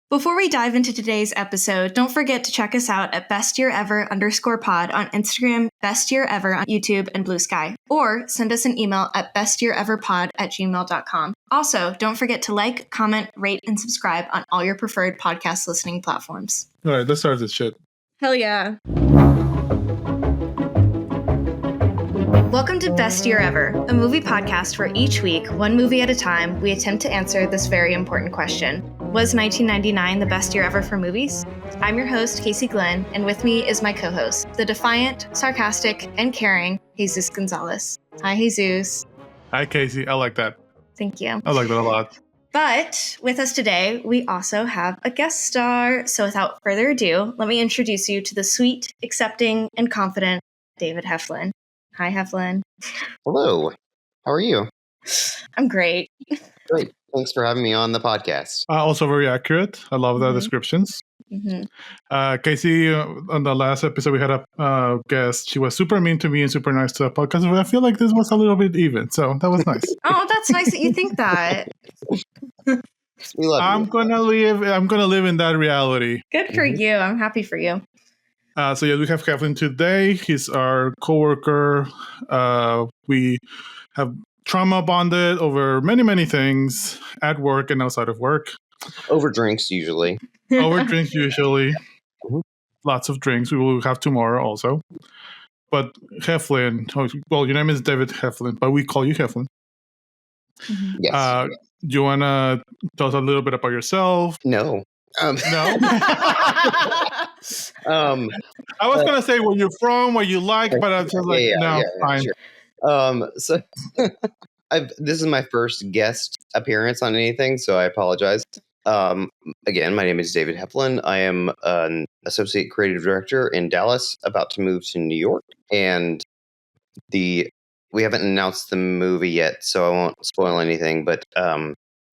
Before we dive into today's episode, don't forget to check us out at bestyearever_pod on Instagram, bestyearever on YouTube and Blue Sky, or send us an email at bestyeareverpod@gmail.com. Also, don't forget to like, comment, rate, and subscribe on all your preferred podcast listening platforms. All right, let's start this shit. Hell yeah. Welcome to Best Year Ever, a movie podcast where each week, one movie at a time, we attempt to answer this very important question. Was 1999 the best year ever for movies? I'm your host, Casey Glenn, and with me is my co-host, the defiant, sarcastic, and caring Jesus Gonzalez. Hi, Jesus. Hi, Casey. I like that. Thank you. I like that a lot. But with us today, we also have a guest star. So without further ado, let me introduce you to the sweet, accepting, and confident David Heflin. Hi, Heflin. Hello. How are you? I'm great. Great. Thanks for having me on the podcast. Also very accurate. I love the descriptions. Casey, on the last episode, we had a guest. She was super mean to me and super nice to the podcast. I feel like this was a little bit even. So that was nice. Oh, that's nice that you think that. We love I'm you. gonna live in that reality. Good for you. I'm happy for you. So yeah, we have Heflin today. He's our coworker. We have trauma bonded over many things at work and outside of work. Over drinks, usually. Over drinks usually. Mhm. Lots of drinks. We will have tomorrow also. But Heflin, well, your name is David Heflin, but we call you Heflin. Yes. Do you want to tell us a little bit about yourself? No. No? I was going to say where you're from, where you like, but I was just like, fine. Sure. So this is my first guest appearance on anything, so I apologize. Again, my name is David Heflin. I am an associate creative director in Dallas, about to move to New York, and we haven't announced the movie yet, so I won't spoil anything. But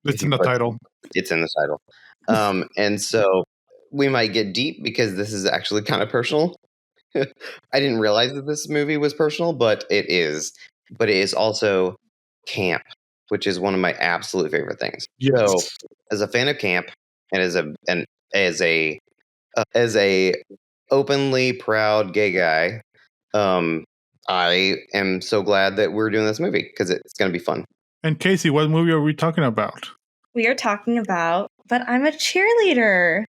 it's in the title. It's in the title, and so we might get deep because this is actually kind of personal. I didn't realize that this movie was personal, but it is. But it is also camp, which is one of my absolute favorite things. Yes. So, as a fan of camp, and as a openly proud gay guy, I am so glad that we're doing this movie because it's going to be fun. And Casey, what movie are we talking about? We are talking about But I'm a Cheerleader.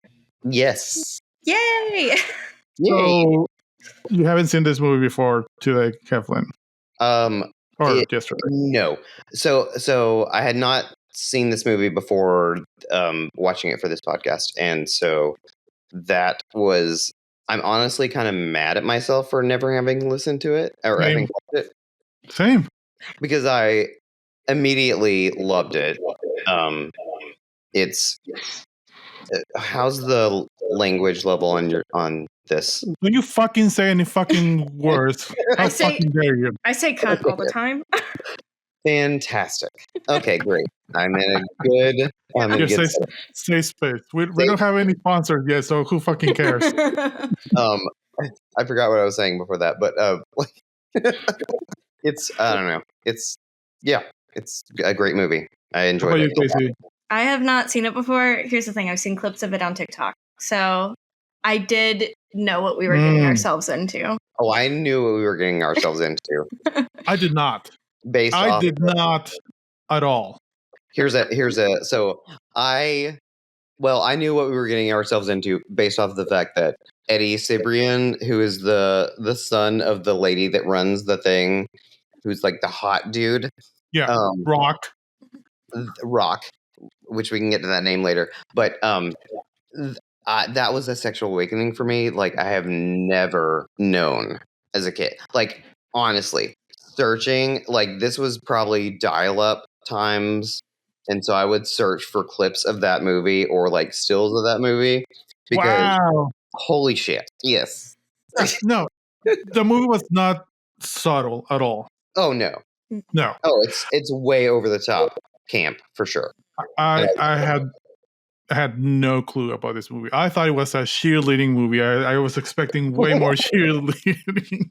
Yes. Yay! So you haven't seen this movie before today, Heflin? Or yesterday? No. So I had not seen this movie before watching it for this podcast, and so I'm honestly kind of mad at myself for never having listened to it or having watched it. Same. Because I immediately loved it. It's how's the language level on this? When you fucking say any fucking words, how fucking dare you? I say cunt all the time. Fantastic. Okay, great. I'm in a good. Say space. We don't have any sponsors yet, so who fucking cares? I forgot what I was saying before that, but it's I don't know. It's a great movie. I enjoyed it. Casey? I have not seen it before. Here's the thing. I've seen clips of it on TikTok. So I did know what we were getting ourselves into. Oh, I knew what we were getting ourselves into. I did not. I did not at all. I knew what we were getting ourselves into based off of the fact that Eddie Cibrian, who is the son of the lady that runs the thing, who's like the hot dude. Yeah, Rock, which we can get to that name later. But that was a sexual awakening for me. Like, I have never known as a kid. Like, honestly, searching, like, this was probably dial-up times. And so I would search for clips of that movie or, like, stills of that movie. Because, holy shit. Yes. No, the movie was not subtle at all. Oh, no. No. Oh, it's way over the top camp, for sure. I had no clue about this movie. I thought it was a cheerleading movie. I was expecting way more cheerleading.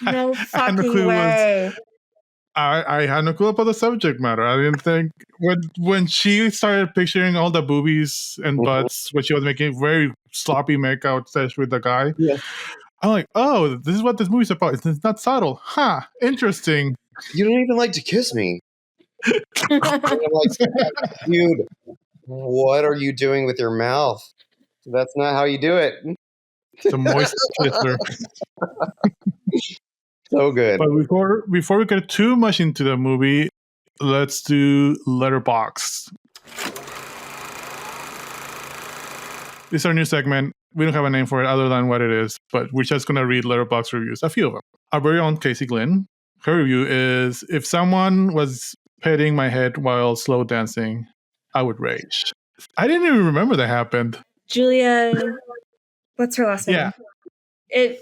No fucking way. I had no clue about the subject matter. I didn't think when she started picturing all the boobies and butts when she was making very sloppy makeout sesh with the guy. Yeah. I'm like, oh, this is what this movie's about. It's not subtle. Huh. Interesting. You don't even like to kiss me. And I'm like, dude, what are you doing with your mouth? That's not how you do it. It's a moist kisser. So good. But before we get too much into the movie, let's do Letterboxd. This is our new segment. We don't have a name for it other than what it is, but we're just going to read Letterboxd reviews, a few of them. Our very own Casey Glynn, her review is, if someone was petting my head while slow dancing, I would rage. I didn't even remember that happened. Julia, what's her last name? Yeah.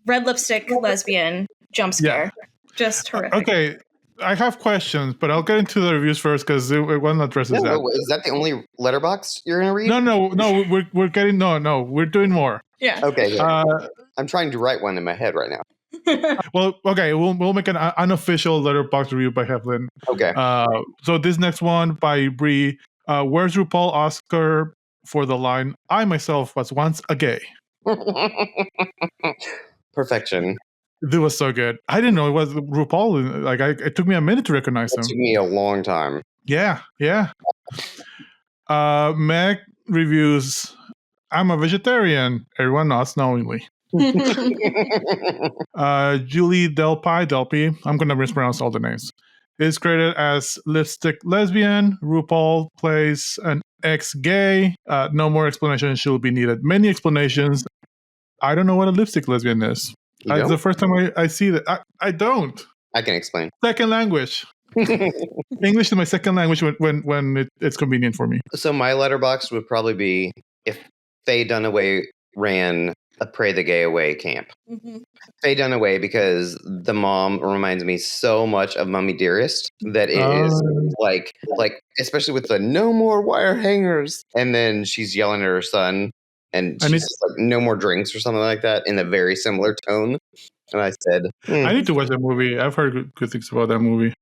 Red lipstick, lesbian, jump scare. Yeah. Just horrific. Okay, I have questions, but I'll get into the reviews first because one addresses that. Is that the only Letterboxd you're going to read? No, we're getting, no, we're doing more. Yeah. Okay, yeah. I'm trying to write one in my head right now. Well, okay, we'll make an unofficial Letterboxd review by Heflin. Okay. So this next one by Bree, where's RuPaul Oscar for the line, I myself was once a gay. Perfection. It was so good. I didn't know it was RuPaul. Like, it took me a minute to recognize him. It took me a long time. Yeah. Meg reviews, I'm a vegetarian. Everyone nods knowingly. Julie Delpy, I'm going to mispronounce all the names, is credited as lipstick lesbian. RuPaul plays an ex-gay. No more explanation should be needed. Many explanations. I don't know what a lipstick lesbian is. It's the first time I see that. I don't. I can explain. Second language. English is my second language when it's convenient for me. So my Letterboxd would probably be if Faye Dunaway ran a Pray the Gay Away camp. Mm-hmm. Faye Dunaway, because the mom reminds me so much of Mummy Dearest that it is like especially with the no more wire hangers, and then she's yelling at her son. And she's like, no more drinks or something like that in a very similar tone. And I said, I need to watch that movie. I've heard good things about that movie.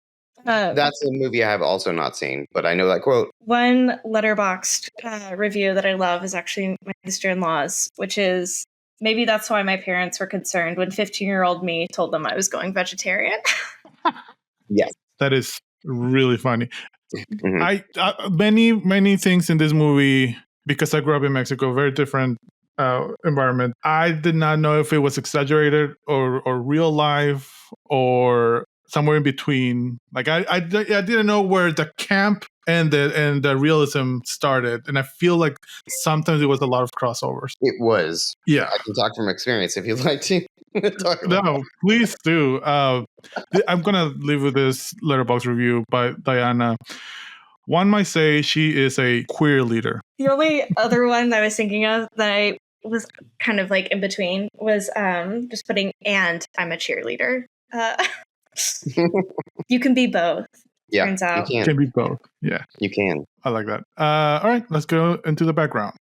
That's a movie I have also not seen, but I know that quote. One Letterboxd review that I love is actually my sister-in-law's, which is, maybe that's why my parents were concerned when 15-year-old me told them I was going vegetarian. Yes. That is really funny. Mm-hmm. Many things in this movie, because I grew up in Mexico, very different environment. I did not know if it was exaggerated or real life or somewhere in between. Like I didn't know where the camp and the realism started, and I feel like sometimes it was a lot of crossovers. It was. Yeah, I can talk from experience if you'd like to talk about. No, please do. I'm gonna leave with this Letterboxd review by Diana. One might say she is a queer leader. The only other one that I was thinking of that I was kind of like in between was just putting, and I'm a cheerleader. You can be both. Yeah, turns out. You can be both. Yeah. You can. I like that. All right, let's go into the background.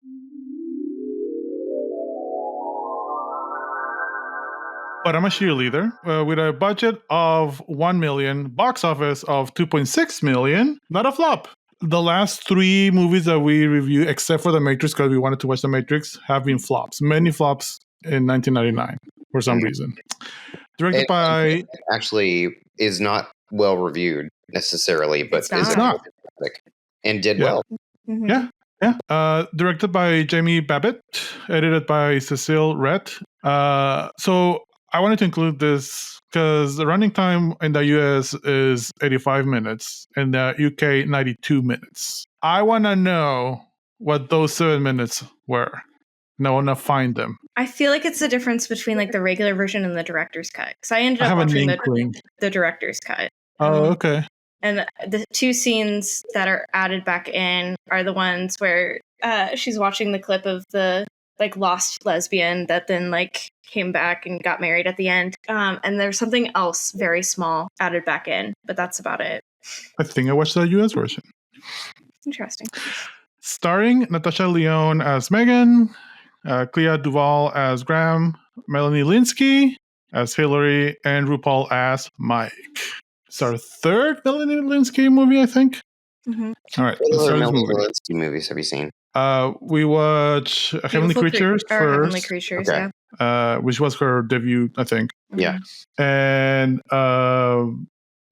But I'm a cheerleader with a budget of $1 million, box office of $2.6 million. Not a flop. The last three movies that we review, except for The Matrix, because we wanted to watch The Matrix, have been flops. Many flops in 1999 for some reason. Directed by... Actually is not well reviewed necessarily, but it's not. And did well. Mm-hmm. Yeah. Directed by Jamie Babbitt, edited by Cecile Rett. So I wanted to include this because the running time in the US is 85 minutes and the UK 92 minutes. I want to know what those 7 minutes were. And I want to find them. I feel like it's the difference between like the regular version and the director's cut. Because I ended up watching the director's cut. Oh, okay. And the two scenes that are added back in are the ones where she's watching the clip of the like lost lesbian that then like came back and got married at the end. And there's something else very small added back in, but that's about it. I think I watched the US version. Interesting. Starring Natasha Lyonne as Megan, Clea Duvall as Graham, Melanie Linsky as Hillary, and RuPaul as Mike. It's our third Melanie Linsky movie, I think. Mm-hmm. All right, What let's other start this Melanie movie. Linsky movies have you seen? We watch Heavenly Creatures first. Heavenly Creatures, Okay. yeah. Which was her debut, I think. Yeah. And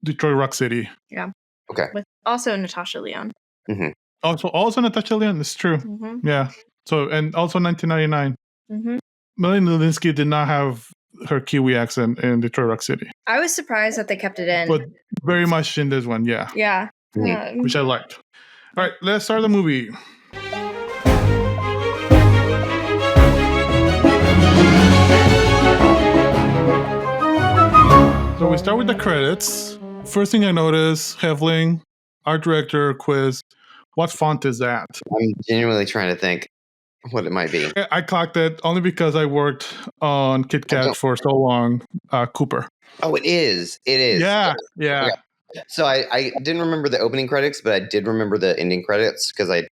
Detroit Rock City. Yeah. Okay. With also Natasha Lyonne. Mm-hmm. Also Natasha Lyonne, it's true. Mm-hmm. Yeah. So, and also 1999. Mm-hmm. Melanie Linsky did not have her Kiwi accent in Detroit Rock City. I was surprised that they kept it in. But very much in this one, yeah. Yeah. Which I liked. All right, let's start the movie. So we start with the credits. First thing I notice, Heflin, art director, quiz. What font is that? I'm genuinely trying to think what it might be. I clocked it only because I worked on KitKat for so long. Cooper. Oh, it is. It is. Yeah. Okay. So I didn't remember the opening credits, but I did remember the ending credits because I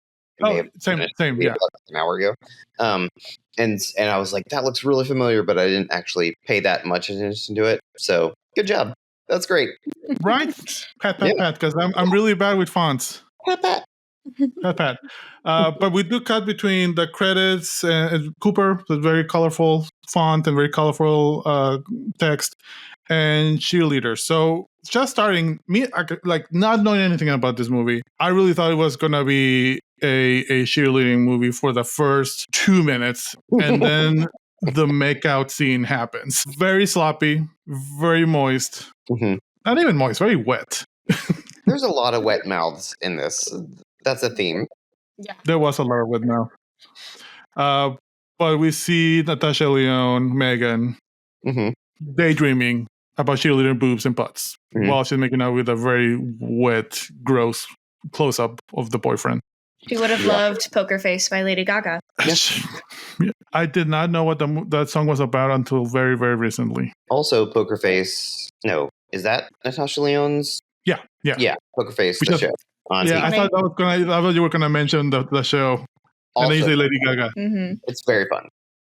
same, yeah. An hour ago. And I was like, that looks really familiar, but I didn't actually pay that much attention to it. So good job. That's great. Right? Pat, because I'm really bad with fonts. Pat. But we do cut between the credits and Cooper, the very colorful font and very colorful text, and Cheerleader. So just starting, me like not knowing anything about this movie, I really thought it was gonna be a cheerleading movie for the first 2 minutes, and then the makeout scene happens. Very sloppy, very moist. Mm-hmm. Not even moist, very wet. There's a lot of wet mouths in this. That's a theme. Yeah. There was a lot of wet mouth. But we see Natasha Lyonne, Megan, daydreaming about cheerleader boobs and butts while she's making out with a very wet, gross close-up of the boyfriend. She would have loved Poker Face by Lady Gaga. I did not know what that song was about until very, very recently. Also, Poker Face. No, is that Natasha Lyonne's? Yeah. Poker Face, the show. Yeah, I thought you were gonna mention the show, also, and then you say Lady Gaga. Mm-hmm. It's very fun.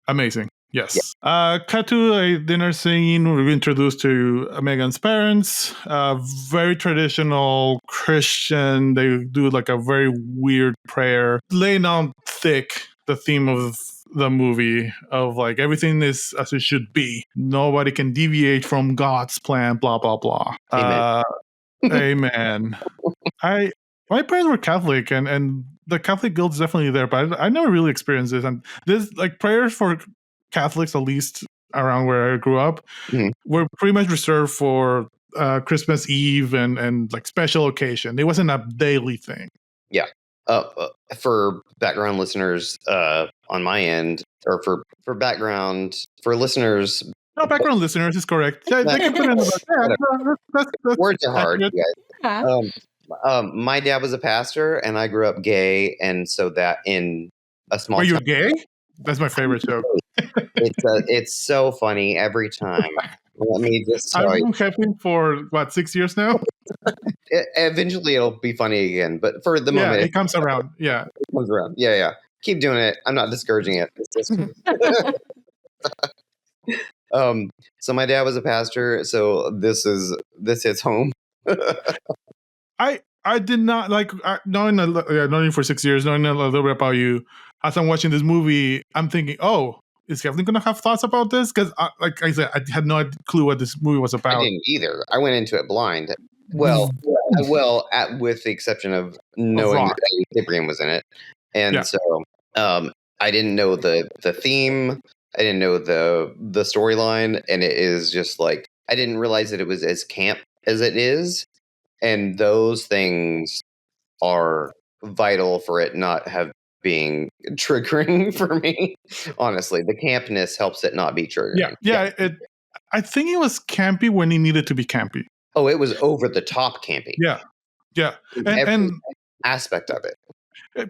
Amazing. Yes. Cut to a dinner scene. We're introduced to Megan's parents. Very traditional Christian. They do like a very weird prayer, laying on thick the theme of the movie of like everything is as it should be. Nobody can deviate from God's plan. Blah blah blah. Amen. My parents were Catholic, and the Catholic guilt is definitely there, but I never really experienced this. And this like prayers for Catholics, at least around where I grew up, were pretty much reserved for Christmas Eve and like special occasion. It wasn't a daily thing. Yeah. For background listeners on my end, or for background for listeners. No, background listeners is correct. Yeah, they can put in that's words are hard, accurate. Guys. My dad was a pastor, and I grew up gay, and so that in a small. Are you gay? That's my favorite joke. It's so funny every time. Let me just tell I've been helping for 6 years now. Eventually, it'll be funny again, but for the moment, it comes around. Yeah, it comes around. Yeah. Keep doing it. I'm not discouraging it. It's just. So my dad was a pastor, so this hits home. I did not like knowing you for 6 years, knowing a little bit about you. As I'm watching this movie, I'm thinking, oh, is Kevin going to have thoughts about this? Because, like I said, I had no clue what this movie was about. I didn't either. I went into it blind. Well, with the exception of knowing that Cyprian was in it, and so I didn't know the theme. I didn't know the storyline, and it is just like I didn't realize that it was as camp as it is, and those things are vital for it not being triggering for me. Honestly, the campness helps it not be triggering. Yeah. I think it was campy when it needed to be campy. Oh, it was over the top campy. Yeah, and aspect of it.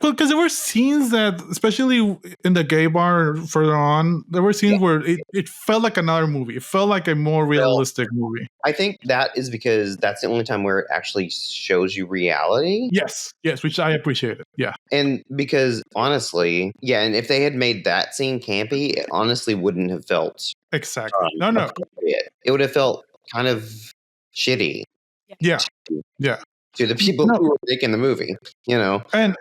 Because there were scenes that, especially in the gay bar further on, there were scenes where it felt like another movie. It felt like a more realistic movie. I think that is because that's the only time where it actually shows you reality. Yes, which I appreciated. Yeah. And because honestly, and if they had made that scene campy, it honestly wouldn't have felt exactly. No. It would have felt kind of shitty. Yeah. To the people who were making the movie, And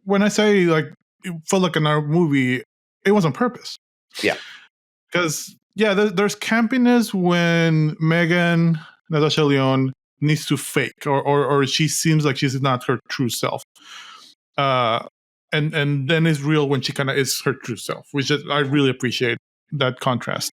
when I say like it felt like another movie, it was on purpose. Yeah. Because there's campiness when Megan Natasha Lyonne needs to fake or she seems like she's not her true self. And then it's real when she kind of is her true self, which I really appreciate that contrast.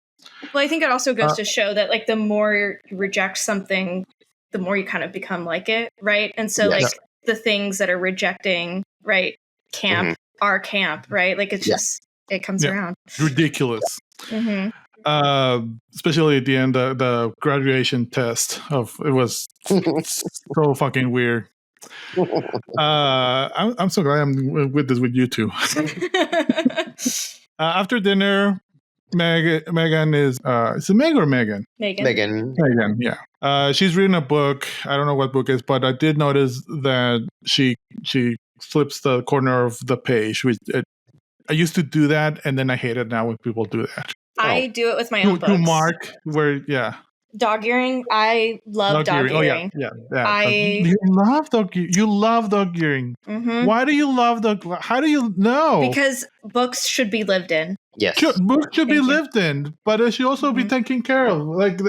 Well, I think it also goes to show that like the more you reject something, the more you kind of become like it, right? And so like the things that are rejecting, right, camp are camp, right? Like it's just it comes around. Ridiculous. Mm-hmm. Especially at the end, the graduation test it was so fucking weird. I'm so glad I'm with this with you two. After dinner, Megan is it Meg or Megan? Megan, yeah. She's reading a book. I don't know what book it is, but I did notice that she flips the corner of the page. I used to do that, and then I hate it now when people do that. I do it with my own books. To mark where, dog earing. I love dog earing. Oh yeah. You love dog. You love dog earing. Mm-hmm. Why do you love dog? How do you know? Because books should be lived in. Yes, books should be lived in, but it should also be taken care of. Like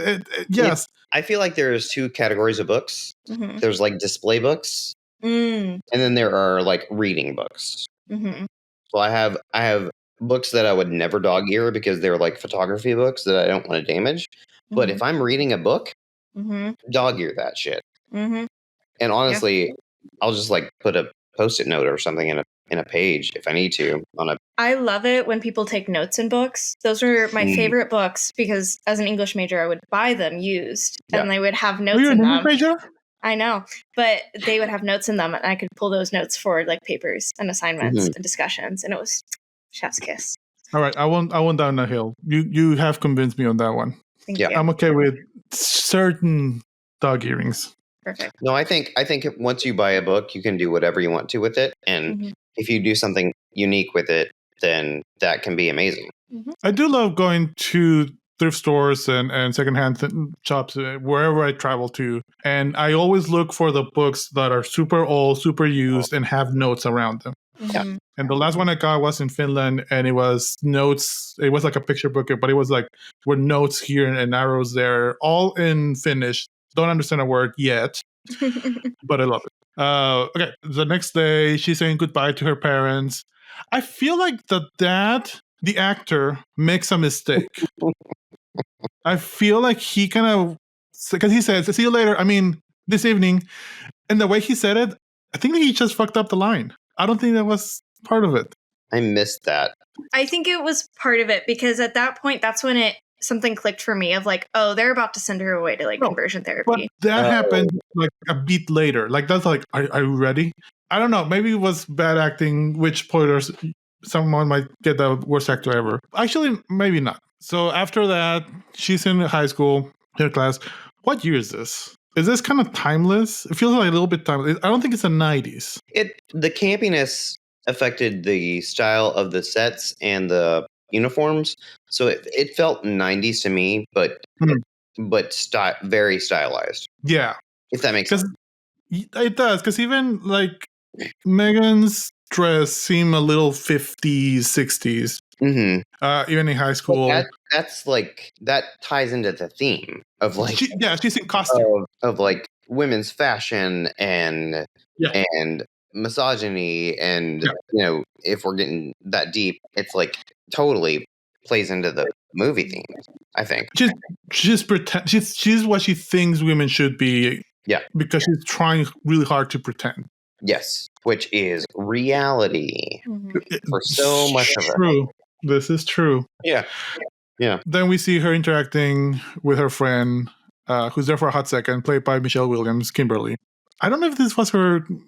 yes, I feel like there's two categories of books. Mm-hmm. There's like display books, and then there are like reading books. Mm-hmm. So I have books that I would never dog ear because they're like photography books that I don't want to damage. But if I'm reading a book, dog ear that shit. Mm-hmm. And honestly, I'll just like put a Post-it note or something in a page if I need to. I love it when people take notes in books. Those are my favorite books because as an English major, I would buy them used and they would have notes in them. Major? I know, but they would have notes in them and I could pull those notes for like papers and assignments and discussions. And it was chef's kiss. All right. I won't down the hill. You have convinced me on that one. Thank you. I'm okay with certain dog earrings. Perfect. No, I think once you buy a book, you can do whatever you want to with it. And if you do something unique with it, then that can be amazing. Mm-hmm. I do love going to thrift stores and secondhand shops wherever I travel to. And I always look for the books that are super old, super used, and have notes around them. Mm-hmm. And the last one I got was in Finland, and it was notes. It was like a picture book, but it was like were notes here and arrows there, all in Finnish. Don't understand a word yet, but I love it. Okay, the next day, she's saying goodbye to her parents. I feel like the actor, makes a mistake. I feel like he kind of, because he says, see you later, this evening. And the way he said it, I think he just fucked up the line. I don't think that was part of it. I missed that. I think it was part of it because at that point, that's when something clicked for me of like, oh, they're about to send her away to like conversion therapy. But that happened like a beat later. Like that's like, are you ready? I don't know. Maybe it was bad acting, which spoilers, someone might get the worst actor ever. Actually, maybe not. So after that, she's in high school, her class. What year is this? Is this kind of timeless? It feels like a little bit timeless. I don't think it's the 90s. The campiness affected the style of the sets and the uniforms, so it felt 90s to me, but very stylized. Yeah, if that makes sense. It does, because even like Megan's dress seemed a little 50s, 60s. Mm-hmm. Even in high school. That's like that ties into the theme of like she's in costume of like women's fashion and misogyny and if we're getting that deep, it's like totally plays into the movie theme. I think she's what she thinks women should be. Yeah, because she's trying really hard to pretend. Yes, which is reality for so much of it. True. This is true. Yeah. Then we see her interacting with her friend, who's there for a hot second, played by Michelle Williams, Kimberly. I don't know if this was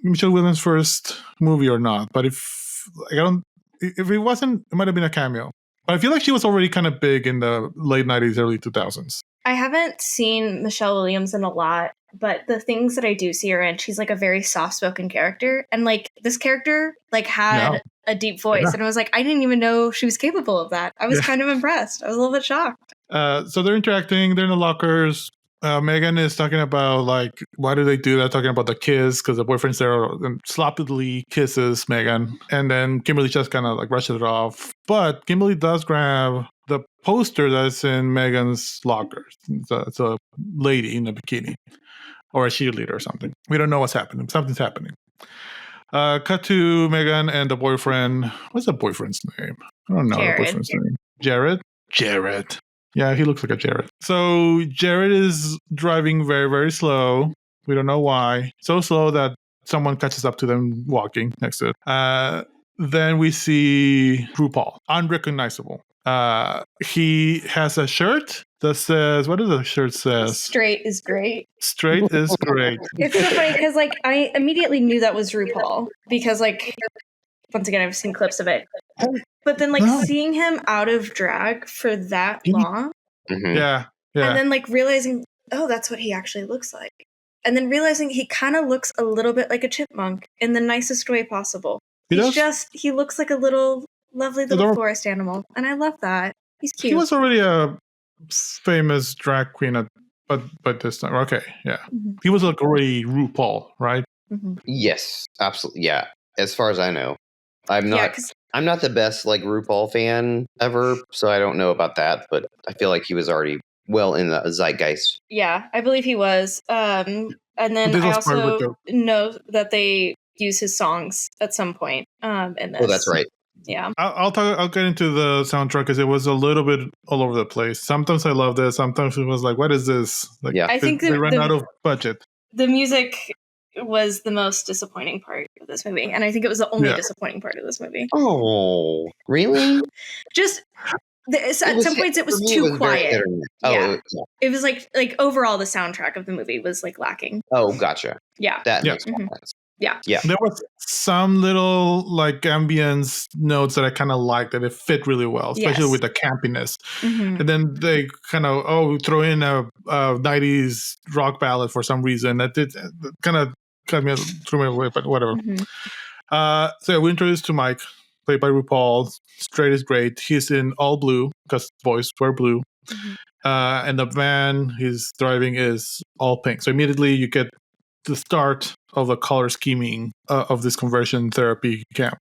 Michelle Williams' first movie or not, but if it wasn't, it might have been a cameo. But I feel like she was already kind of big in the late 90s, early 2000s. I haven't seen Michelle Williams in a lot, but the things that I do see her in, she's like a very soft-spoken character. And like this character like had a deep voice. And I was like, I didn't even know she was capable of that. I was kind of impressed. I was a little bit shocked. So they're interacting. They're in the lockers. Megan is talking about like, why do they do that? Talking about the kiss because the boyfriend's there and sloppily kisses Megan, and then Kimberly just kind of like brushes it off. But Kimberly does grab the poster that's in Megan's locker. It's a lady in a bikini or a cheerleader or something. We don't know what's happening. Something's happening. Cut to Megan and the boyfriend. What's the boyfriend's name? I don't know the boyfriend's name. Jared. Yeah, he looks like a Jared. So Jared is driving very, very slow. We don't know why. So slow that someone catches up to them walking next to it. Then we see RuPaul, unrecognizable. He has a shirt that says, what does the shirt says? Straight is great. Straight is great. It's so funny because like I immediately knew that was RuPaul because like once again I've seen clips of it. But then like seeing him out of drag for that long. Mm-hmm. Yeah. And then like realizing, oh, that's what he actually looks like. And then realizing he kind of looks a little bit like a chipmunk in the nicest way possible. He looks like a lovely little forest animal. And I love that. He's cute. He was already a famous drag queen but this time. Okay, yeah. Mm-hmm. He was like already RuPaul, right? Mm-hmm. Yes, absolutely. Yeah. As far as I know. I'm not the best like RuPaul fan ever, so I don't know about that, but I feel like he was already well in the zeitgeist. Yeah, I believe he was. And then I also know that they use his songs at some point in this. Oh, that's right. Yeah. I'll get into the soundtrack because it was a little bit all over the place. Sometimes I loved it. Sometimes it was like, what is this? Like, yeah. I think they ran out of budget. The music was the most disappointing part of this movie, and I think it was the only disappointing part of this movie. Oh, really? Just at some points it was too quiet. It was like overall the soundtrack of the movie was like lacking. Oh, gotcha. Yeah, that makes sense. Yeah. There was some little like ambience notes that I kind of liked that it fit really well, especially with the campiness. Mm-hmm. And then they kind of throw in a 90s rock ballad for some reason that did kind of threw me away, but whatever. Mm-hmm. So we introduced to Mike, played by RuPaul. Straight is great. He's in all blue because boys wear blue. Mm-hmm. And the van he's driving is all pink. So immediately you get the start of the color scheming of this conversion therapy camp.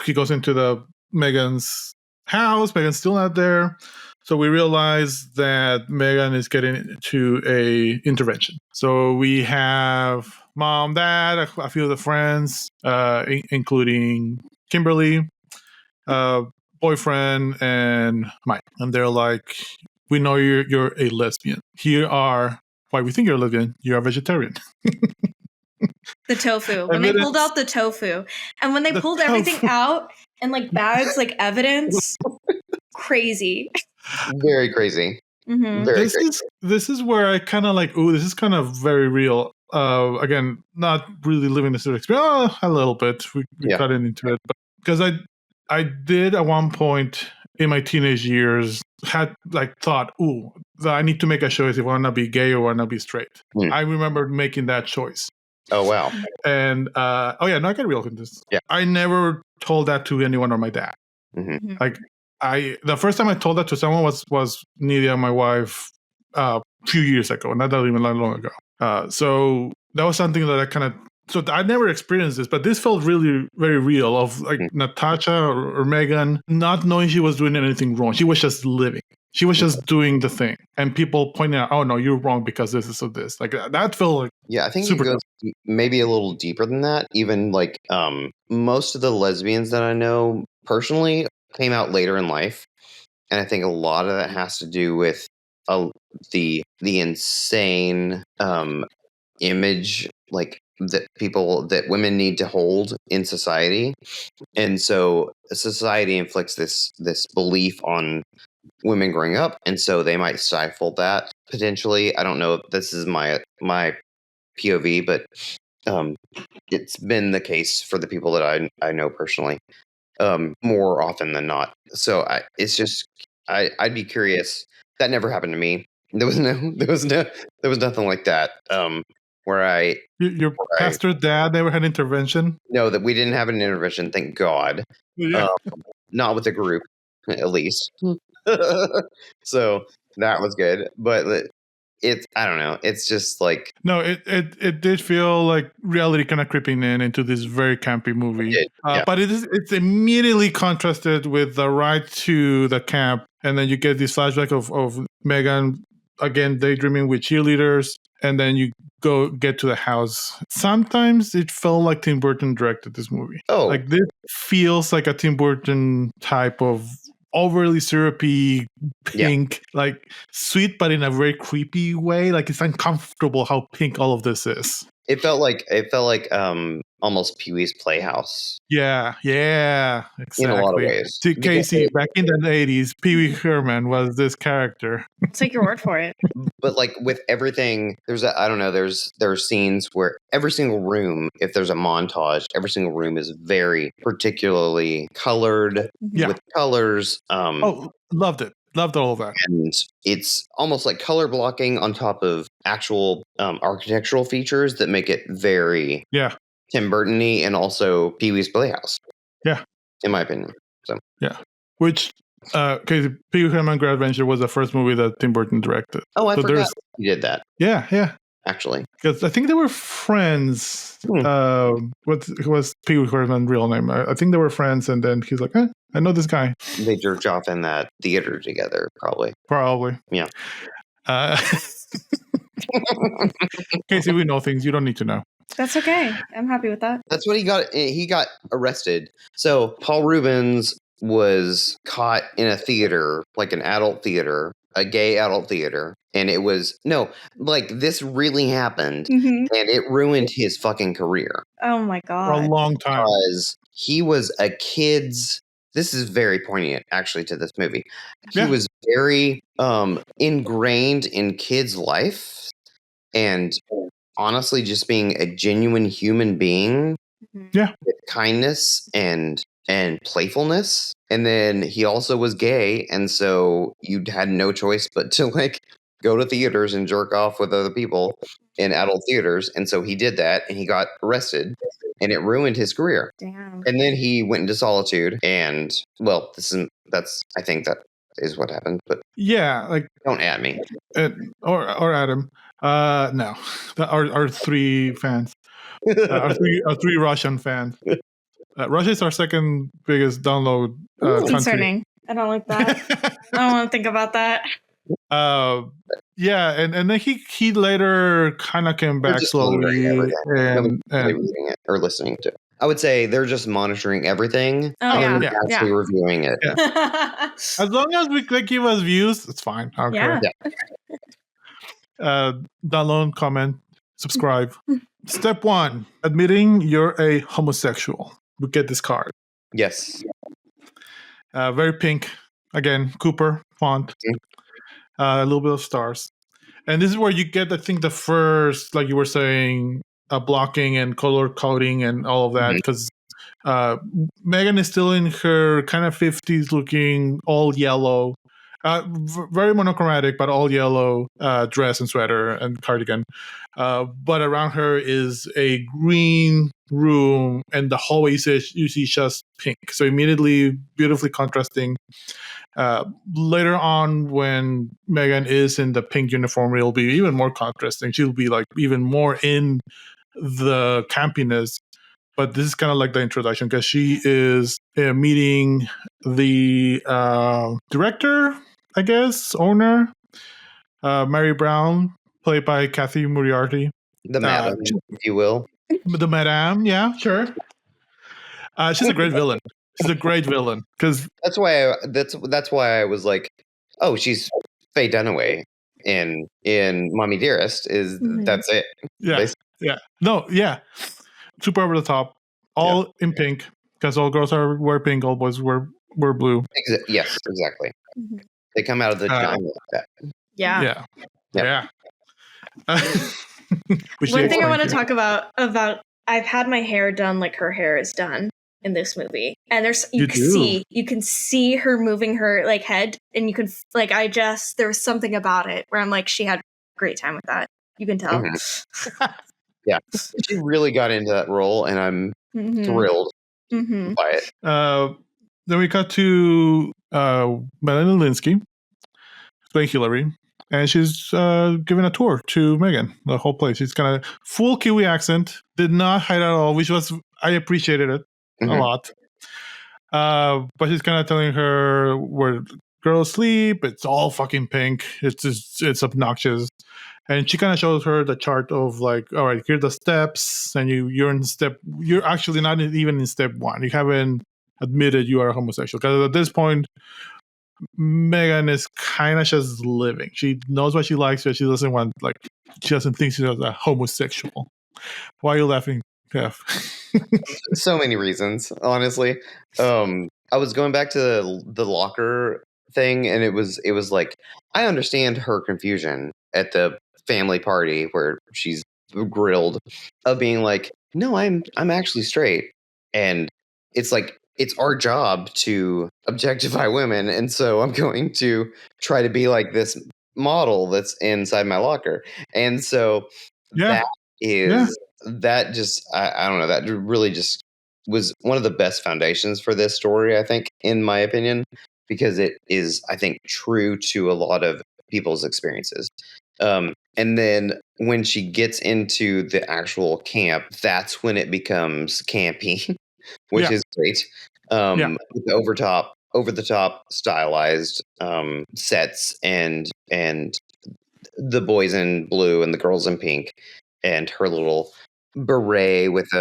He goes into Megan's house. Megan's still not there. So we realize that Megan is getting to a intervention. So we have mom, dad, a few of the friends, including Kimberly, boyfriend, and Mike. And they're like, we know you're a lesbian. Here are why we think you're a lesbian. You're a vegetarian. The tofu. When they pulled out the tofu. And when they pulled everything out and like bags like evidence, crazy. Very crazy. Mm-hmm. This is where I kind of like, this is kind of very real. Again, not really living this experience. A little bit. We got into it. But because I did at one point in my teenage years had like thought, I need to make a choice if I want to be gay or want to be straight. I remember making that choice. Oh, wow. And, I got real with this. Yeah. I never told that to anyone or my dad. Mm-hmm. Like, the first time I told that to someone was Nidia, my wife, a few years ago, not that even that long ago. So that was something that I kind of, so I never experienced this, but this felt really very real of like Natasha or Megan not knowing she was doing anything wrong. She was just living. She was just doing the thing. And people pointing out, oh, no, you're wrong because this is this. Like that felt like I think it goes maybe a little deeper than that. Even like most of the lesbians that I know personally came out later in life. And I think a lot of that has to do with the insane image like that women need to hold in society. And so society inflicts this belief on women growing up, and so they might stifle that potentially. I don't know if this is my POV, but it's been the case for the people that I know personally more often than not. So I'd be curious. That never happened to me. There was nothing like that. Where your pastor dad never had intervention? No, that we didn't have an intervention, thank God. Yeah. Not with a group, at least. So That was good, but it's I don't know. It's just like no, it did feel like reality kind of creeping into this very campy movie. But it's immediately contrasted with the ride to the camp, and then you get this flashback of Megan again daydreaming with cheerleaders, and then you get to the house. Sometimes it felt like Tim Burton directed this movie. Oh, like this feels like a Tim Burton type of overly syrupy pink, like sweet, but in a very creepy way. Like it's uncomfortable how pink all of this is. It felt like almost Pee-wee's Playhouse. Yeah, exactly. In a lot of ways. To Casey, back in the 80s, Pee-wee Herman was this character. Take your word for it. But like with everything, there's scenes where every single room, if there's a montage, every single room is very particularly colored with colors. Loved it. Loved all of that. And it's almost like color blocking on top of actual architectural features that make it very Tim Burton-y and also Pee-wee's Playhouse. Yeah. In my opinion. So which Pee-wee Herman Great Adventure was the first movie that Tim Burton directed. Oh, I forgot he did that. Yeah. Actually. Because I think they were friends. What was Pee-wee Herman's real name? I think they were friends, and then he's like, I know this guy. They jerked off in that theater together, probably. Yeah. Casey, we know things you don't need to know. That's okay. I'm happy with that. That's what he got. He got arrested. So Paul Rubens was caught in a theater, like an adult theater, a gay adult theater. And it was, this really happened. And it ruined his fucking career. Oh my God. For a long time. Because he was a kid's, this is very poignant actually to this movie. He was very ingrained in kids' life. And honestly, just being a genuine human being with kindness and playfulness. And then he also was gay, and so you had no choice but to go to theaters and jerk off with other people in adult theaters. And so he did that, and he got arrested, and it ruined his career. Damn. And then he went into solitude, and I think that is what happened. But don't add me or Adam. No, our three fans, our three Russian fans. Russia is our second biggest download country. Concerning. I don't like that. I don't want to think about that. And then he later kind of came back slowly and reading it or listening to it. I would say they're just monitoring everything and actually reviewing it. Yeah. As long as they give us views, it's fine. I don't care. Download, comment, subscribe. Step 1: admitting you're a homosexual. We get this card. Yes. Very pink. Again, Cooper font. A little bit of stars. And this is where you get, I think, the first, like you were saying, blocking and color coding and all of that. Because Megan is still in her kind of 50s looking all yellow. Very monochromatic, but all yellow dress and sweater and cardigan. But around her is a green room, and the hallway you see just pink. So immediately, beautifully contrasting. Later on, when Megan is in the pink uniform, it'll be even more contrasting. She'll be even more in the campiness. But this is kind of like the introduction, because she is meeting the director, I guess, owner, Mary Brown, played by Kathy Moriarty. The madam, if you will. The madam, yeah, sure. She's a great villain. She's a great villain, because that's why I was like, oh, she's Faye Dunaway in Mommy Dearest. That's it? Yeah. No, yeah. Super over the top, all in pink, because all girls wear pink, all boys wear blue. Yes, exactly. They come out of the jungle like that. Yeah. One thing I want to talk about I've had my hair done like her hair is done in this movie, and you can see her moving her head, and you can there was something about it where I'm like, she had a great time with that. You can tell. Yeah, she really got into that role, and I'm thrilled by it. Then we got to Melanie Linsky, playing Hillary. And she's giving a tour to Megan, the whole place. She's kind of full Kiwi accent, did not hide at all, which was, I appreciated it a lot. But she's kind of telling her where girls sleep. It's all fucking pink. It's obnoxious. And she kind of shows her the chart of like, all right, here are the steps. And you're actually not even in step 1. You haven't admitted you are homosexual. Because at this point, Megan is kind of just living. She knows what she likes, but she doesn't think she's a homosexual. Why are you laughing, Kev? So many reasons, honestly. I was going back to the locker thing, and it was like, I understand her confusion at the family party where she's grilled of being like, no, I'm actually straight. And it's like, it's our job to objectify women, and so I'm going to try to be like this model that's inside my locker. And so that just I don't know, that really just was one of the best foundations for this story, I think, in my opinion, because it is, I think, true to a lot of people's experiences. And then when she gets into the actual camp, that's when it becomes campy, which is great. With the over the top stylized sets and the boys in blue and the girls in pink, and her little barrette with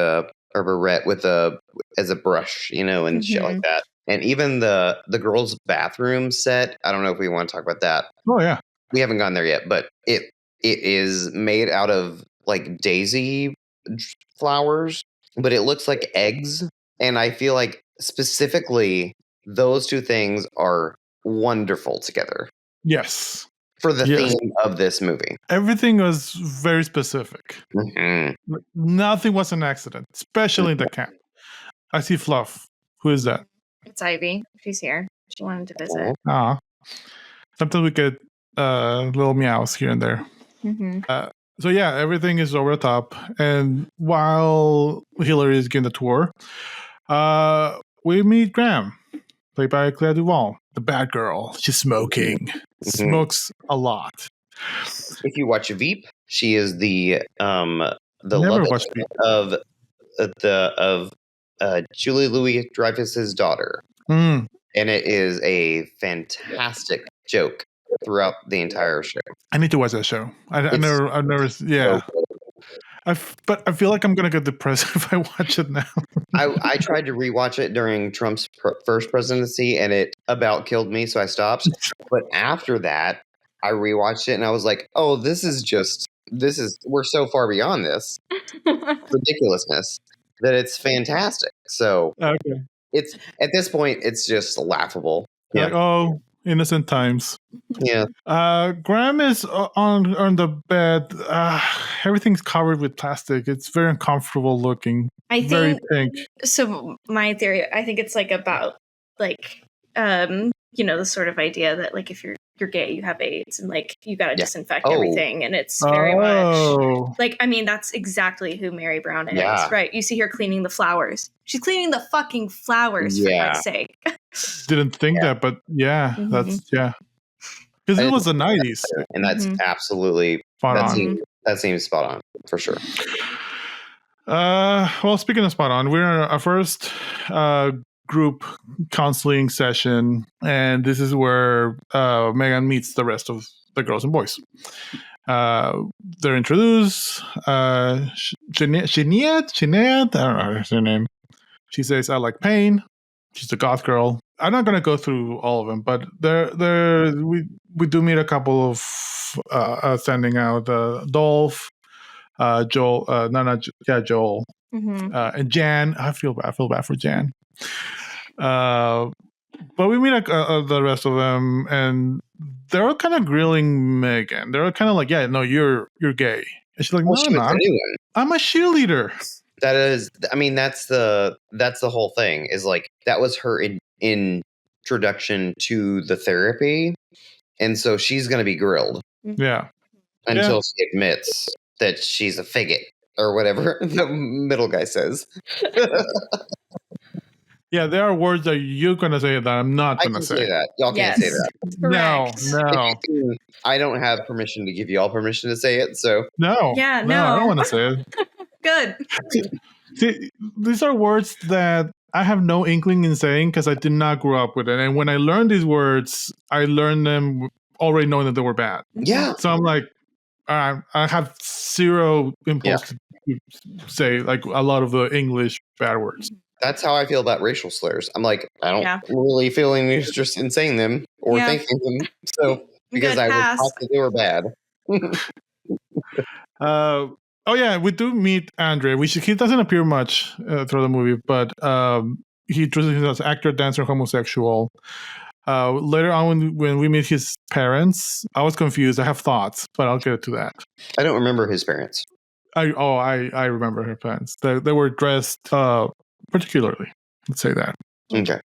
as a brush, and shit like that. And even the girls' bathroom set. I don't know if we want to talk about that. Oh yeah, we haven't gone there yet, but it is made out of like daisy flowers, but it looks like eggs. And I feel like specifically those two things are wonderful together. Yes. For the theme of this movie. Everything was very specific. Nothing was an accident, especially in the camp. I see Fluff. Who is that? It's Ivy. She's here. She wanted to visit. Sometimes we get little meows here and there. So yeah, everything is over the top. And while Hillary is giving the tour, we meet Graham, played by Claire Duvall, the bad girl. She's smoking. Smokes a lot. If you watch Veep, she is the love of Julie Louis-Dreyfus's daughter, and it is a fantastic joke throughout the entire show. I need to watch that show. I've never. Yeah. But I feel like I'm gonna get depressed if I watch it now. I tried to rewatch it during Trump's first presidency, and it about killed me, so I stopped. But after that, I rewatched it, and I was like, "Oh, we're so far beyond this ridiculousness that it's fantastic." So it's at this point, it's just laughable. Yeah. Like, innocent times. Yeah. Graham is on the bed. Everything's covered with plastic. It's very uncomfortable looking. Very pink. So my theory, I think it's like about like the sort of idea that like if you're gay, you have AIDS, and like you got to disinfect everything, and it's very much like, I mean, that's exactly who Mary Brown is, right? You see her cleaning the flowers. She's cleaning the fucking flowers for God's sake. Didn't think that, but that's because it was the 90s, and that's absolutely spot on. That seems spot on for sure. Well, speaking of spot on, we're in our first group counseling session, and this is where Megan meets the rest of the girls and boys. They're introduced. Sinead, I don't know her name. She says, "I like pain." She's a goth girl. I'm not gonna go through all of them, but we do meet a couple of standing out. Dolph, Joel, Joel, and Jan. I feel bad for Jan. But we meet the rest of them, and they're kind of grilling Megan. They're kind of like, "Yeah, no, you're gay." And she's like, "No, I'm not. I'm a cheerleader." That is, I mean, that's the whole thing. Is like that was her introduction to the therapy, and so she's going to be grilled. Yeah. Until she admits that she's a faggot or whatever the middle guy says. Yeah, there are words that you're going to say that I'm not going to say. That. Y'all can't say that. No. I don't have permission to give you all permission to say it, so. No. Yeah, no. I don't want to say it. Good. See, these are words that I have no inkling in saying because I did not grow up with it. And when I learned these words, I learned them already knowing that they were bad. Yeah. So I'm like, I have zero impulse to say like a lot of the English bad words. That's how I feel about racial slurs. I'm like, I don't really feel any interest in saying them or thinking them. So because I was taught that they were bad. Oh yeah, we do meet Andre. He doesn't appear much through the movie, but he introduces himself as actor, dancer, homosexual. Later on, when we meet his parents, I was confused. I have thoughts, but I'll get to that. I don't remember his parents. I remember her parents. They were dressed particularly. Let's say that. Okay.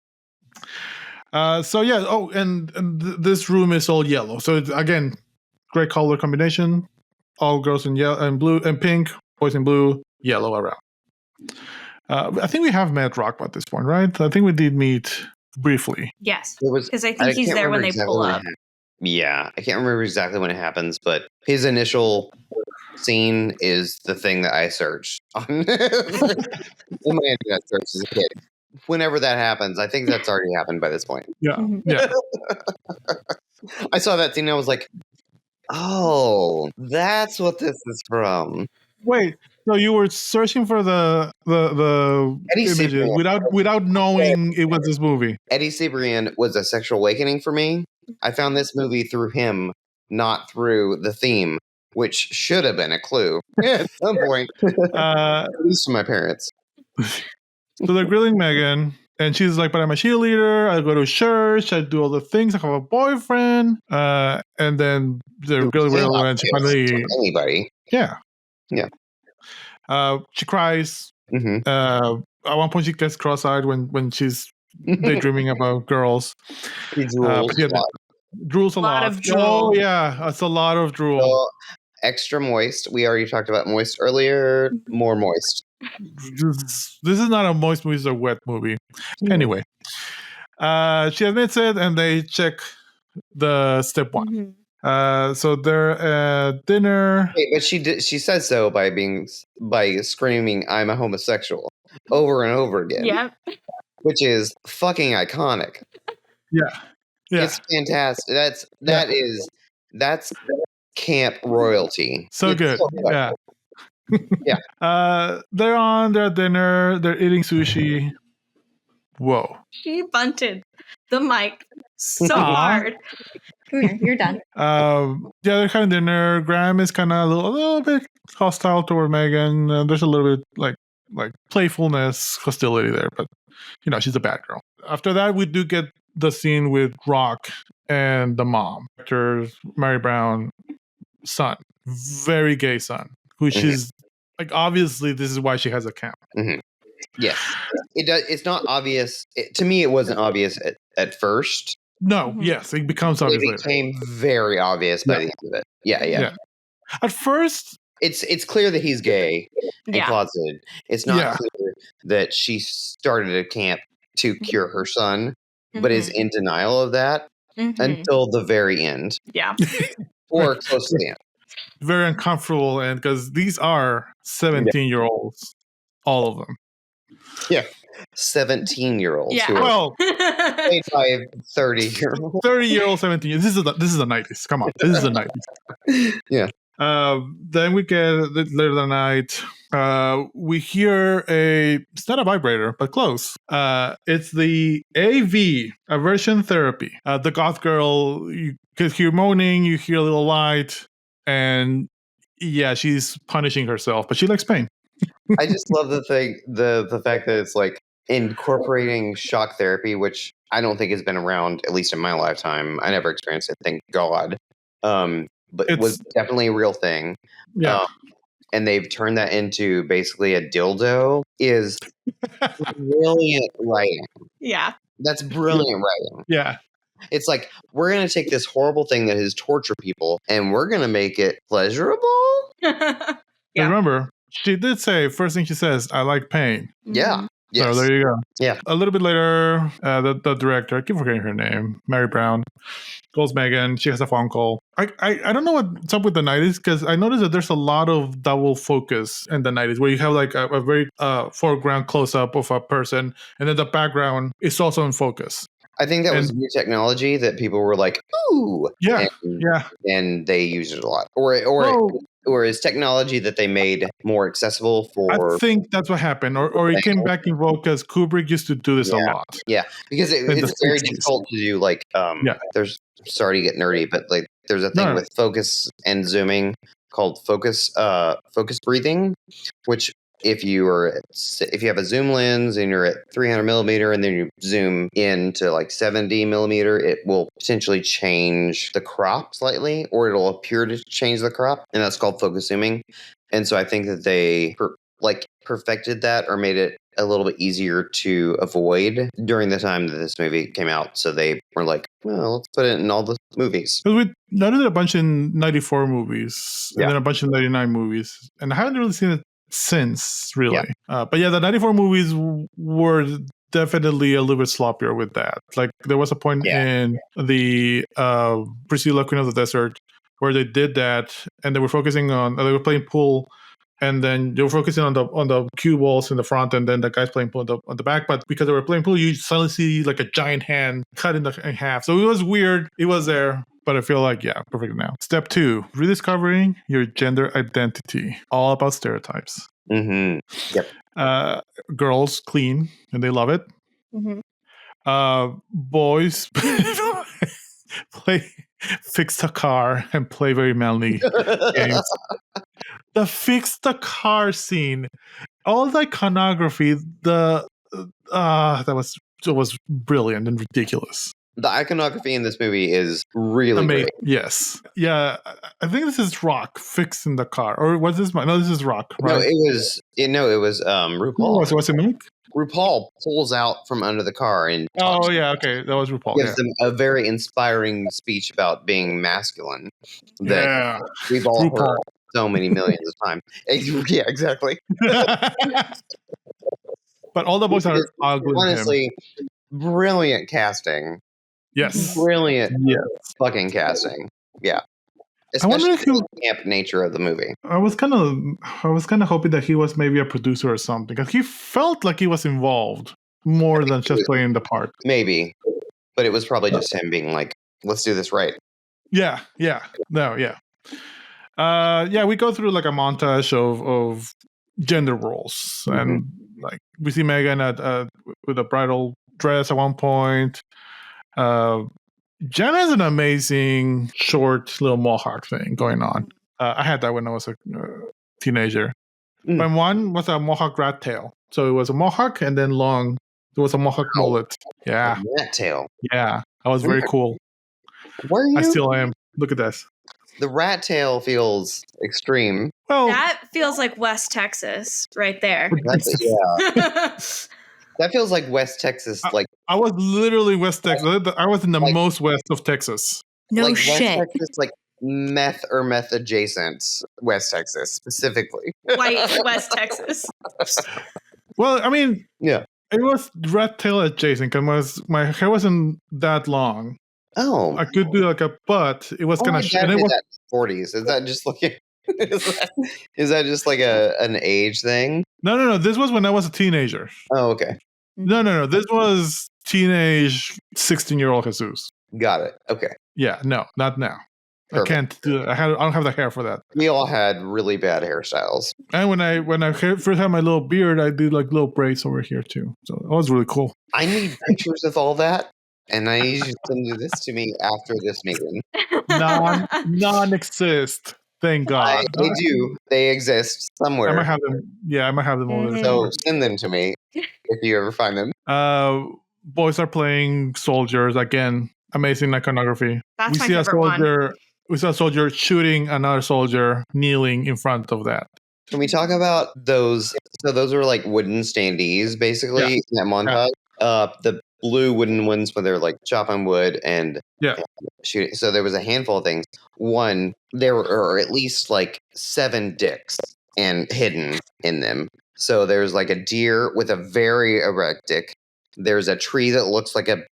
So yeah. Oh, and this room is all yellow. So it's, again, great color combination. All girls in yellow and blue and pink, boys in blue, yellow around. I think we have met Rock at this point, right? I think we did meet briefly. Yes, because I think he's there when they pull up. Yeah, I can't remember exactly when it happens, but his initial scene is the thing that I searched on in my internet search as a kid. Whenever that happens, I think that's already happened by this point. Yeah, yeah. I saw that scene and I was like, oh, that's what this is from. Wait, so you were searching for the images without knowing it was this movie? Eddie Cibrian was a sexual awakening for me. I found this movie through him, not through the theme, which should have been a clue at some point. At least to my parents. So they're grilling Megan. And she's like, but I'm a cheerleader. I go to church. I do all the things. I have a boyfriend. And then they're grilling her, and she finally anybody. Yeah. Yeah. She cries. Mm-hmm. At one point, she gets cross-eyed when she's daydreaming about girls. She drools drools a lot. Of drool. Oh yeah, that's a lot of drool. So, extra moist. We already talked about moist earlier. More moist. This is not a moist movie, it's a wet movie. Anyway, she admits it, and they check the step one. So they're at dinner. Wait, but she says so by screaming, "I'm a homosexual," over and over again. Yeah, which is fucking iconic. Yeah, it's fantastic. That's camp royalty. So it's good. Yeah. Yeah. They're at dinner. They're eating sushi. Whoa. She bunted the mic so hard. Come here, you're done. They're having dinner. Graham is kind of a little bit hostile toward Megan. There's a little bit like playfulness, hostility there, but she's a bad girl. After that, we do get the scene with Rock and the mom, actor Mary Brown, son, very gay son, who she's like, obviously this is why she has a camp. Mm-hmm. Yes, it does. It's not obvious to me. It wasn't obvious at first. No, yes, it becomes obvious. It became very obvious by the end of it. Yeah. At first, it's clear that he's gay and closeted. It's not clear that she started a camp to cure her son, but is in denial of that until the very end. Yeah, or close to the end. Very uncomfortable, and because these are 17-year-olds, all of them. Yeah. 17-year-olds. Yeah. Well, played by 30-year-olds. 30-year-old, 17. This is the 90s. Come on, this is the 90s. Yeah. Then we get later that night. We hear it's not a vibrator, but close. It's the AV, aversion therapy. The goth girl, you could hear moaning, you hear a little light, and she's punishing herself, but she likes pain. I just love the fact that it's like incorporating shock therapy, which I don't think has been around, at least in my lifetime. I never experienced it, thank God. But it was definitely a real thing. Yeah. And they've turned that into basically a dildo is brilliant writing. Yeah. That's brilliant writing. Yeah. It's like, we're going to take this horrible thing that has tortured people and we're going to make it pleasurable. Remember, she did say, first thing she says, I like pain. Yeah. Yes. So there you go. Yeah. A little bit later, the director, I keep forgetting her name, Mary Brown, calls Megan. She has a phone call. I don't know what's up with the 90s, because I noticed that there's a lot of double focus in the 90s where you have like a very foreground close-up of a person, and then the background is also in focus. I think that was new technology that people were like, ooh. Yeah. And they used it a lot. Or is technology that they made more accessible for... I think that's what happened. Or it came back in vogue because Kubrick used to do this a lot. Yeah, because it's very difficult to do, like, there's, sorry to get nerdy, but like there's a thing with focus and zooming called focus breathing, which if you have a zoom lens and you're at 300 millimeter and then you zoom into like 70 millimeter, it will potentially change the crop slightly, or it'll appear to change the crop, and that's called focus zooming. And so I think that they perfected that, or made it a little bit easier to avoid during the time that this movie came out. So they were like, well, let's put it in all the movies. We noted a bunch in 94 movies and then a bunch in 99 movies. And I haven't really seen it since, really. But the 94 movies were definitely a little bit sloppier with that. Like there was a point in the Priscilla, Queen of the Desert, where they did that, and they were focusing on, they were playing pool, and then they were focusing on the cue balls in the front, and then the guys playing pool on the back. But because they were playing pool, you suddenly see like a giant hand cut in half. So it was weird. It was there, but I feel like, perfect now. Step 2, rediscovering your gender identity. All about stereotypes. Mm-hmm. Yep. Girls clean, and they love it. Mm-hmm. Boys fix the car and play very manly games. The fix the car scene, all the iconography, that was brilliant and ridiculous. The iconography in this movie is really great. Yes. Yeah. I think this is Rock fixing the car. Or was this no, this is Rock, right? No, it was RuPaul. Was it Mick? RuPaul pulls out from under the car and okay. That was RuPaul. Gives them a very inspiring speech about being masculine that we've all heard so many millions of times. Yeah, exactly. But all the boys are ugly. Honestly, brilliant casting. Yes. Brilliant fucking casting. Yeah. Especially the camp nature of the movie. I was kind of hoping that he was maybe a producer or something, because he felt like he was involved more than just playing the part. Maybe, but it was probably just him being like, "Let's do this right." Yeah. We go through like a montage of gender roles, and like we see Megan with a bridal dress at one point. Jen has an amazing short little mohawk thing going on. I had that when I was a teenager. But one was a mohawk rat tail. So it was a mohawk and then long. There was a mohawk mullet. Yeah. A rat tail. Yeah. That was very cool. Were you? I still am. Look at this. The rat tail feels extreme. Well, that feels like West Texas right there. That feels like West Texas. Like I was literally West Texas. I was in the most west of Texas. No like shit. West Texas, like meth or meth adjacent West Texas specifically. White West Texas. Well, I mean, it was rat tail adjacent because my hair wasn't that long. Oh, I could do like a butt. It was kind of. And it was 40s. Is that just like? Is that just like an age thing? No. This was when I was a teenager. Oh, okay. No. This was teenage 16-year-old Jesus. Got it. Okay. Yeah. No, not now. Perfect. I can't do it. I don't have the hair for that. We all had really bad hairstyles. And when I first had my little beard, I did like little braids over here too. So that was really cool. I need pictures of all that. And I need you to send this to me after this meeting. Non-exist. Thank God. They do. They exist somewhere. I might have them. Yeah, I might have them over there. So send them to me if you ever find them. Boys are playing soldiers again. Amazing iconography. That's my favorite one. We saw a soldier shooting another soldier kneeling in front of that. Can we talk about those? So those are like wooden standees, basically, in that montage. The blue wooden ones where they're like chopping wood and shooting. So there was a handful of things. One, there were at least like 7 dicks and hidden in them. So there's like a deer with a very erect dick. There's a tree that looks like a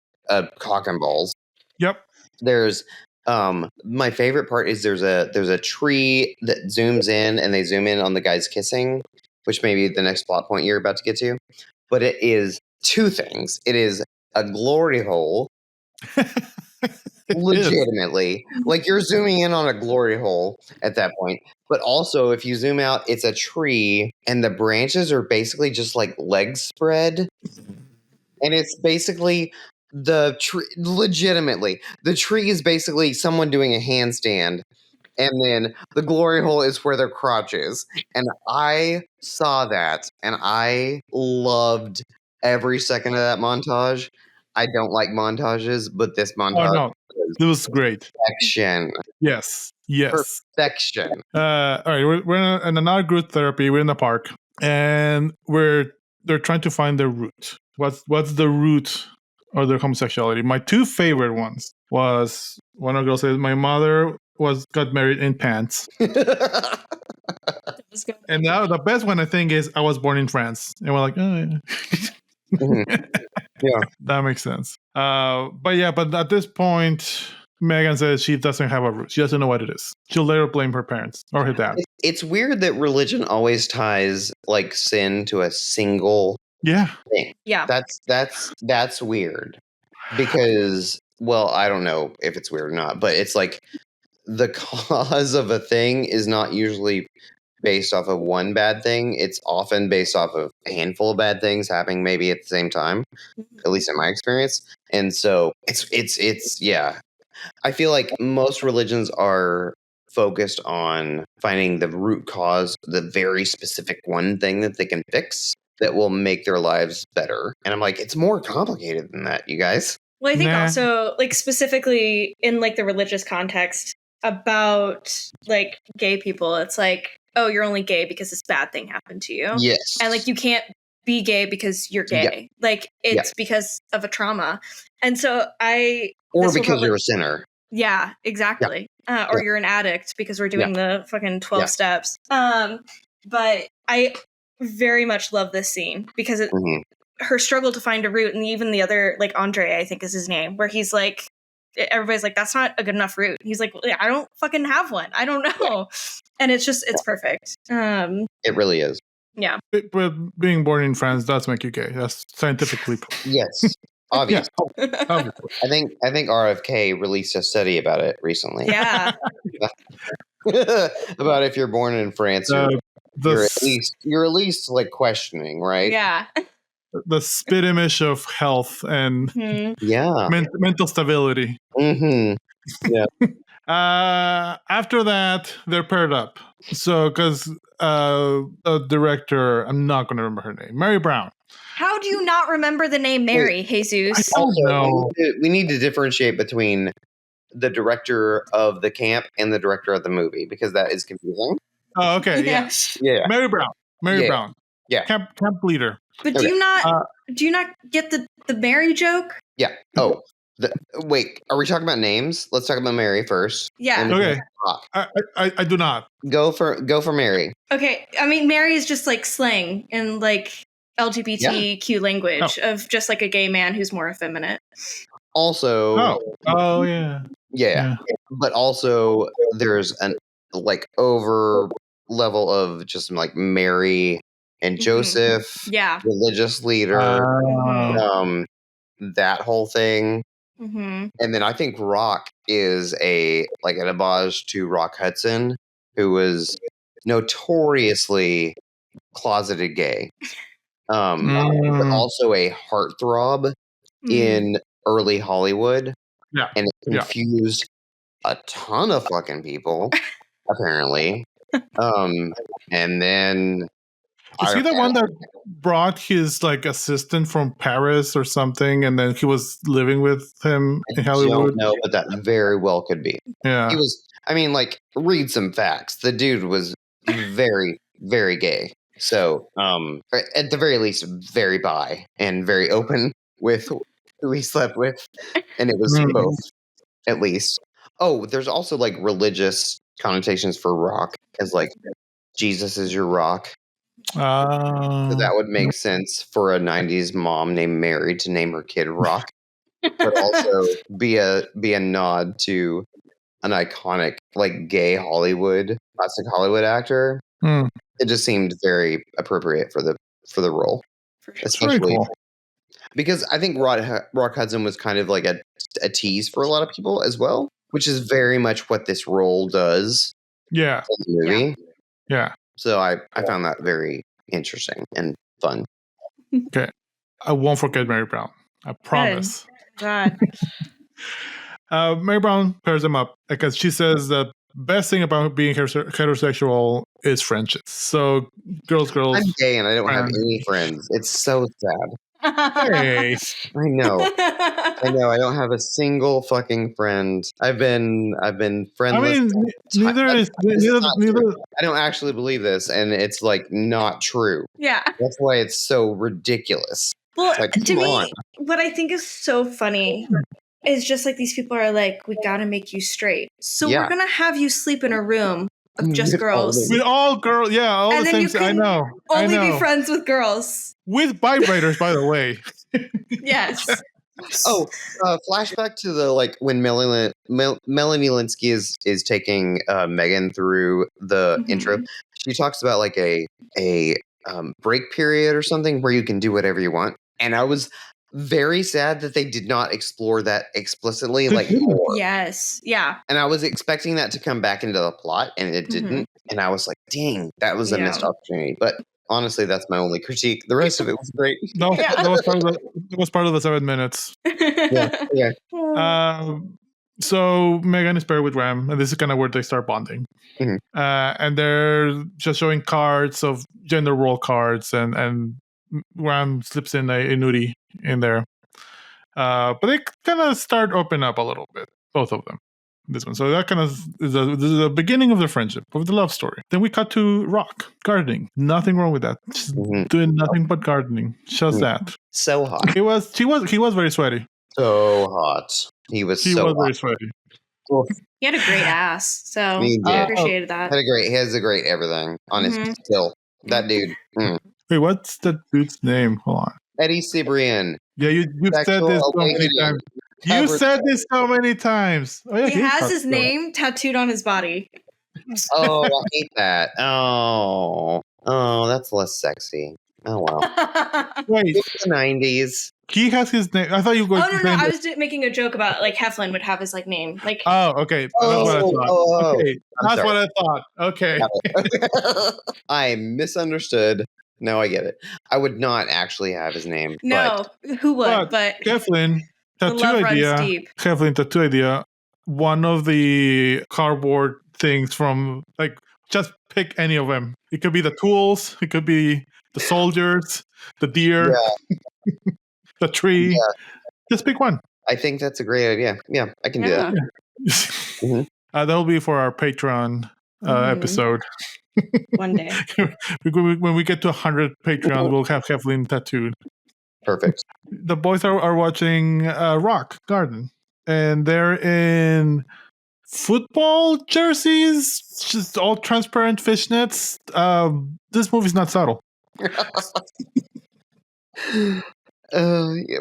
cock and balls. Yep. There's my favorite part is there's a tree that zooms in and they zoom in on the guys kissing, which may be the next plot point you're about to get to. But it is two things. It is a glory hole. Legitimately, like you're zooming in on a glory hole at that point, but also if you zoom out, it's a tree and the branches are basically just like legs spread, and it's basically the tree. Legitimately, the tree is basically someone doing a handstand, and then the glory hole is where their crotch is. And I saw that, and I loved every second of that montage. I don't like montages, but this montage. Oh no, it was great. Perfection. Yes. Perfection. All right, we're in another group therapy. We're in the park, and they're trying to find their root. What's the root of their homosexuality? My two favorite ones was one of the girls said, "My mother got married in pants," and now the best one I think is, "I was born in France," and we're like, "Oh yeah." Mhm. Yeah. That makes sense. But at this point, Megan says she doesn't have a root. She doesn't know what it is. She'll later blame her parents or her dad. It's weird that religion always ties like sin to a single thing. Yeah. That's weird. Because, well, I don't know if it's weird or not, but it's like the cause of a thing is not usually based off of one bad thing. It's often based off of a handful of bad things happening maybe at the same time, at least in my experience. And so it's yeah. I feel like most religions are focused on finding the root cause, the very specific one thing that they can fix that will make their lives better. And I'm like, it's more complicated than that, you guys. Well, I think also, like, specifically in like the religious context about like gay people, it's like, oh, you're only gay because this bad thing happened to you. Yes. And like you can't be gay because you're gay. Yeah. Like it's because of a trauma. And so or because you're a sinner. Yeah, exactly. Yeah. Or you're an addict because we're doing the fucking 12 steps. But I very much love this scene because her struggle to find a root, and even the other, like Andre, I think is his name, where he's like, everybody's like, that's not a good enough root. He's like, I don't fucking have one. I don't know. And it's perfect. It really is. Yeah. But being born in France does make you gay. That's scientifically proven. Yes. Obvious. I think RFK released a study about it recently. Yeah. About if you're born in France, you're at least like questioning, right? Yeah. The spit image of health and mental stability. Mm-hmm. Yeah. After that, they're paired up. So, because the director, I'm not going to remember her name, Mary Brown. How do you not remember the name Mary, Jesus? I don't know. We need to differentiate between the director of the camp and the director of the movie because that is confusing. Oh, okay. Yeah. Mary Brown. Brown. Yeah. Camp leader. But do you not get the Mary joke? Yeah. Oh, wait. Are we talking about names? Let's talk about Mary first. Yeah. Okay. I do not. Go for Mary. Okay. I mean, Mary is just like slang and like LGBTQ language of just like a gay man who's more effeminate. Also. Oh yeah. Yeah. But also there's an like over level of just like Mary and Joseph, religious leader, that whole thing. And then I think Rock is an homage to Rock Hudson, who was notoriously closeted gay, but also a heartthrob in early Hollywood. Yeah. And it confused a ton of fucking people, apparently. And then is he the one that brought his like assistant from Paris or something, and then he was living with him in Hollywood? No, but that very well could be. Yeah, he was. I mean, like, read some facts. The dude was very, very gay. So, at the very least, very bi and very open with who he slept with, and it was both, at least. Oh, there's also like religious connotations for rock, as like Jesus is your rock. So that would make sense for a 90s mom named Mary to name her kid Rock, but also be a nod to an iconic like gay classic Hollywood actor. It just seemed very appropriate for the role, especially cool. Because I think Rock Hudson was kind of like a tease for a lot of people as well, which is very much what this role does. Yeah, in the movie. Yeah. So I found that very interesting and fun. Okay, I won't forget Mary Brown. I promise. God. Mary Brown pairs them up because she says that best thing about being heterosexual is friendships. So girls. I'm gay and I don't have any friends. It's so sad. Hey. I know. I don't have a single fucking friend. I've been friendless. I mean, neither. I don't actually believe this, and it's like not true. Yeah. That's why it's so ridiculous. Well, like, to me, what I think is so funny is just like these people are like, we gotta make you straight. So we're gonna have you sleep in a room of just girls. With all girls, yeah, all and the things. I know. Only be friends with girls. With vibrators, by the way. Yes. Flashback to the like when Melanie Linsky is taking Megan through the intro. She talks about like a break period or something where you can do whatever you want, and I was very sad that they did not explore that explicitly, like more. Yes, yeah. And I was expecting that to come back into the plot, and it didn't. And I was like, "Dang, that was a missed opportunity." But honestly, that's my only critique. The rest of it was great. No, that was part of the 7 minutes. Yeah. So Megan is paired with Ram, and this is kind of where they start bonding. And they're just showing cards of gender role cards, and Ram slips in a nudie in there. But they kind of start opening up a little bit, both of them. This one. So that kind of is the beginning of the friendship, of the love story. Then we cut to Rock, gardening. Nothing wrong with that. Just doing nothing but gardening. Just that. So hot. He was very sweaty. So hot. He was very sweaty. He had a great ass, so I appreciated that. He has a great everything on his still. That dude. Wait, what's the dude's name? Hold on. Eddie Cibrian. Yeah, you've said this so many times. You said this so many times. Oh, yeah, he has his name tattooed on his body. Oh, I hate that. Oh, that's less sexy. Oh, wow. Wait. It's the 90s. He has his name. I thought you were going to I was making a joke about like Heflin would have his like name. Like. Oh, okay. That's what I thought. Okay. That's what I thought. Okay. I misunderstood. No, I get it. I would not actually have his name. No, who would? But Heflin, tattoo idea. One of the cardboard things from like just pick any of them. It could be the tools. It could be the soldiers, the deer, the tree. Yeah. Just pick one. I think that's a great idea. Yeah, I can do that. That'll be for our Patreon episode. One day. When we get to 100 Patreons, we'll have Heflin tattooed. Perfect. The boys are watching Rock Garden, and they're in football jerseys, just all transparent fishnets. This movie's not subtle.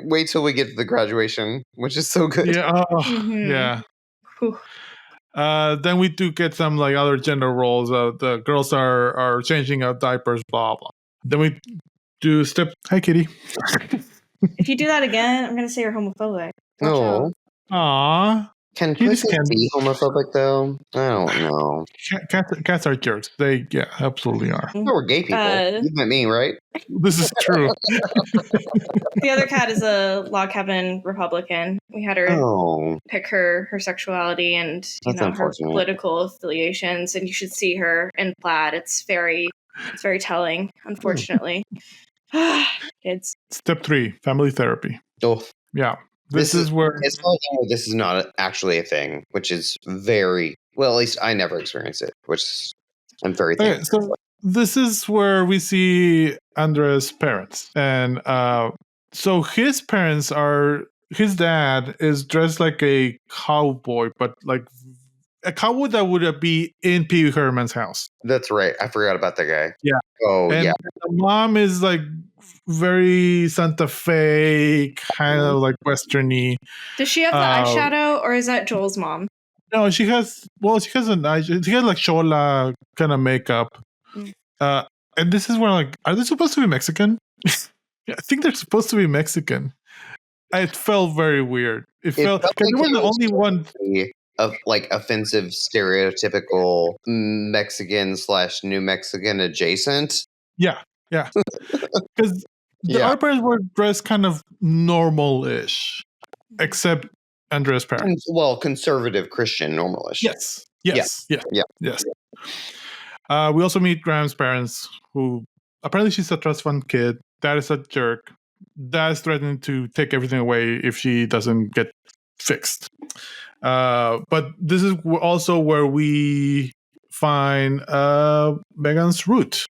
Wait till we get to the graduation, which is so good. Yeah, yeah. Then we do get some like other gender roles. The girls are changing out diapers, blah blah. Then we do step. Hi, Kitty. If you do that again, I'm gonna say you're homophobic. No. Aww. Can pussies be homophobic though? I don't know. Cats are jerks. They absolutely are. We're gay people. You met me, right? This is true. The other cat is a log cabin Republican. We had her pick her sexuality and her political affiliations, and you should see her in plaid. It's very telling, unfortunately. Kids. Step 3, family therapy. Oh, yeah. This is where as far as I know, this is not actually a thing, which is very well. At least I never experienced it, which I'm very thankful. So this is where we see Andres' parents, and so his parents are. His dad is dressed like a cowboy, but like a cowboy that would be in Pee Wee Herman's house. That's right. I forgot about that guy. Yeah. Oh, and yeah. The mom is like very Santa Fe, kind of like Westerny. Does she have the eyeshadow, or is that Joel's mom? No, she has. Well, she has an eye. She has like Shola kind of makeup. And this is where like, are they supposed to be Mexican? I think they're supposed to be Mexican. It felt very weird. It felt like they were the only one of like offensive, stereotypical Mexican / New Mexican adjacent. Yeah. Because the other parents were dressed kind of normal-ish, except Andrea's parents. Well, conservative Christian normal-ish. Yes. We also meet Graham's parents, who apparently she's a trust fund kid. Dad is a jerk. Dad is threatening to take everything away if she doesn't get fixed. But this is also where we find Megan's root.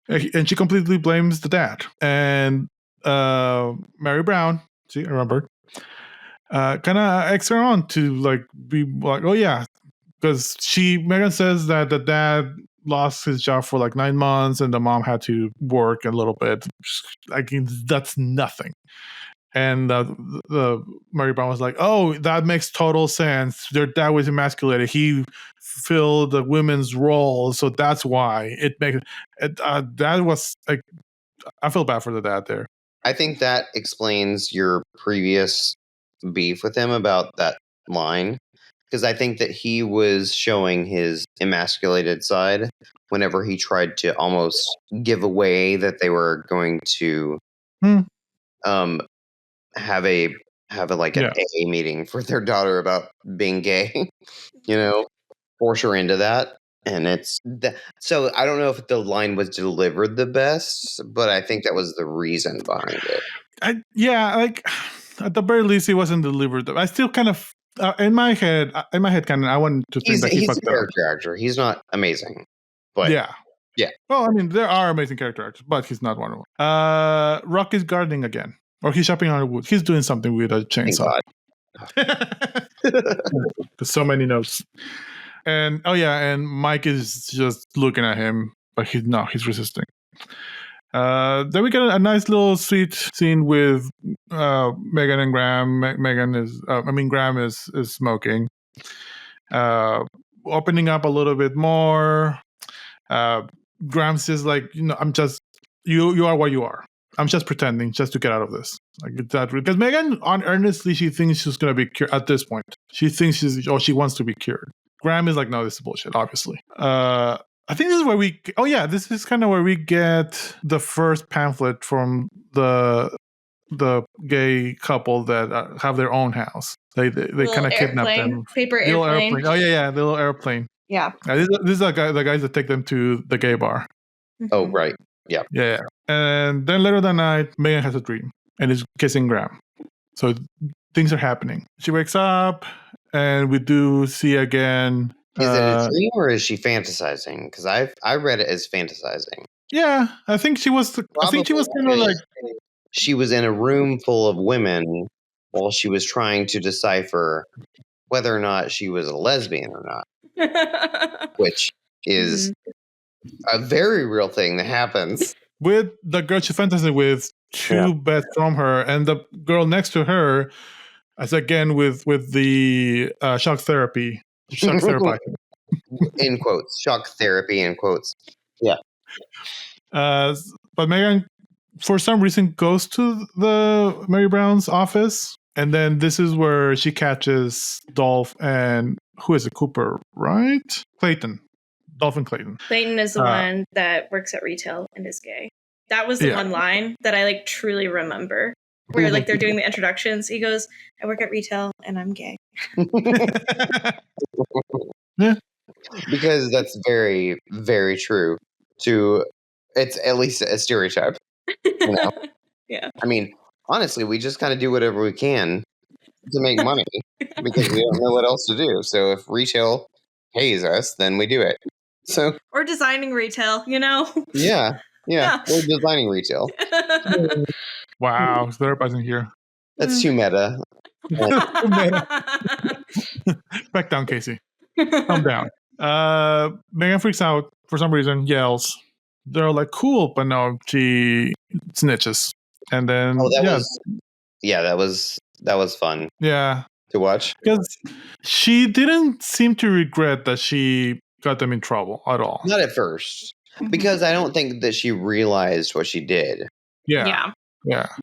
And she completely blames the dad. And Mary Brown, see, I remembered, kind of eggs her on to like be like, oh yeah, because Megan says that the dad lost his job for like 9 months and the mom had to work a little bit. Like, that's nothing. And the Mary Brown was like, oh, that makes total sense. Their dad was emasculated. He filled the women's role, so that's why it makes it. That was like, I feel bad for the dad there. I think that explains your previous beef with him about that line, because I think that he was showing his emasculated side whenever he tried to almost give away that they were going to have a like an AA meeting for their daughter about being gay, force her into that. And so I don't know if the line was delivered the best, but I think that was the reason behind it. Like at the very least, it wasn't delivered. I still kind of in my head, kind of, I wanted to think that he's a character actor. He's not amazing, but yeah. Well, I mean, there are amazing character actors, but he's not one of them. Rock is gardening again, or he's chopping on the wood. He's doing something with a chainsaw. There's so many notes. And and Mike is just looking at him, but he's resisting. Then we get a nice little sweet scene with Megan and Graham. Graham is smoking, opening up a little bit more. Graham says like, I'm just you are what you are. I'm just pretending just to get out of this. Like that, because Megan, earnestly, she thinks she's gonna be cured at this point. She thinks she wants to be cured. Graham is like, no, this is bullshit, obviously. I think this is where this is kind of where we get the first pamphlet from the gay couple that have their own house. They kind of kidnap them. Paper airplane. Oh yeah, the little airplane. Yeah. This is the guys that take them to the gay bar. Mm-hmm. Oh, right. Yeah. Yeah. And then later that night, Megan has a dream and is kissing Graham. So things are happening. She wakes up and we do see again. Is it a dream or is she fantasizing? Because I read it as fantasizing. Yeah, I think she was. I think she was kind of like. She was in a room full of women while she was trying to decipher whether or not she was a lesbian or not, which is a very real thing that happens. With the girl she's fantasizing with, 2 beds from her, and the girl next to her, as again with the shock therapy. Shock therapy. In quotes. Shock therapy in quotes. Yeah. But Megan, for some reason, goes to the Mary Brown's office. And then this is where she catches Dolph and who is it? Cooper, right? Clayton. Dolph and Clayton. Clayton is the one that works at retail and is gay. That was the one line that I like truly remember. Where like they're doing the introductions. He goes, I work at retail and I'm gay. Yeah. Because that's very, very true it's at least a stereotype. Yeah. I mean, honestly, we just kind of do whatever we can to make money because we don't know what else to do. So if retail pays us, then we do it. So or designing retail, Yeah. We're designing retail. Wow, so everybody's in here. That's too meta. Back down, Casey. Calm down. Megan freaks out for some reason, yells. They're like, cool, but no, she snitches. And then that was fun. Yeah. To watch. Because she didn't seem to regret that she got them in trouble at all. Not at first. Because I don't think that she realized what she did. Yeah.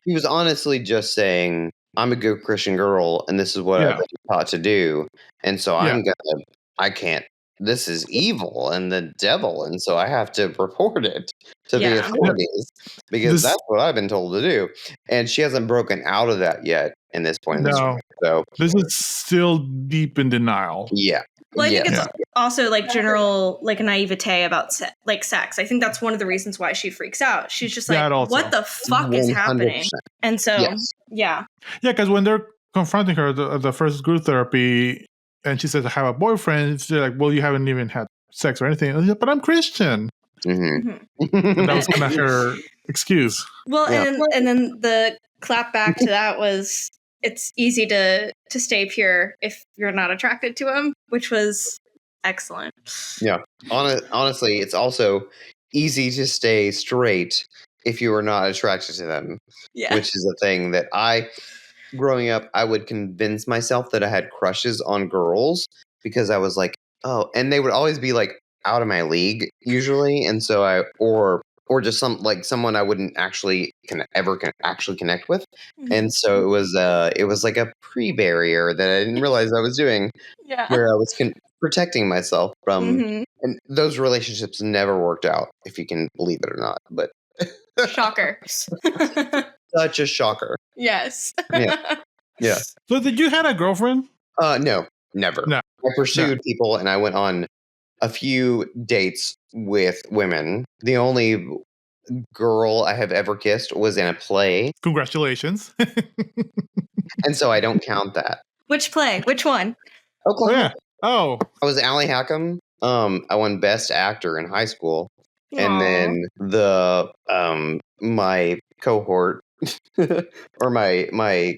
She was honestly just saying, I'm a good Christian girl, and this is what I've been taught to do. And so I can't, this is evil and the devil, and so I have to report it to the authorities because that's what I've been told to do. And she hasn't broken out of that yet in this point. No. So this is still deep in denial. Yeah. Well, I think it's also like general like naivete about sex. I think that's one of the reasons why she freaks out. She's just like, what the fuck is happening? And so, yeah, because when they're confronting her the first group therapy, and she says, I have a boyfriend, they're like, well, you haven't even had sex or anything. Like, but I'm Christian. Mm-hmm. That was kind of her excuse. Well, and then the clap back to that was, it's easy to stay pure if you're not attracted to him, which was excellent. Yeah. Honestly, it's also easy to stay straight if you are not attracted to them, which is a thing that growing up, I would convince myself that I had crushes on girls because I was like, oh, and they would always be like out of my league usually. And so or just someone I wouldn't actually actually connect with. Mm-hmm. And so it was like a pre-barrier that I didn't realize I was doing where I was protecting myself from, and those relationships never worked out, if you can believe it or not, but shocker. Such a shocker. Yes. Yeah. So did you have a girlfriend? No, never. No. I pursued people and I went on a few dates with women. The only girl I have ever kissed was in a play. Congratulations. And so I don't count that. Which play? Which one? Oklahoma. Oh. I was Allie Hackham. I won Best Actor in high school. Aww. And then my cohort or my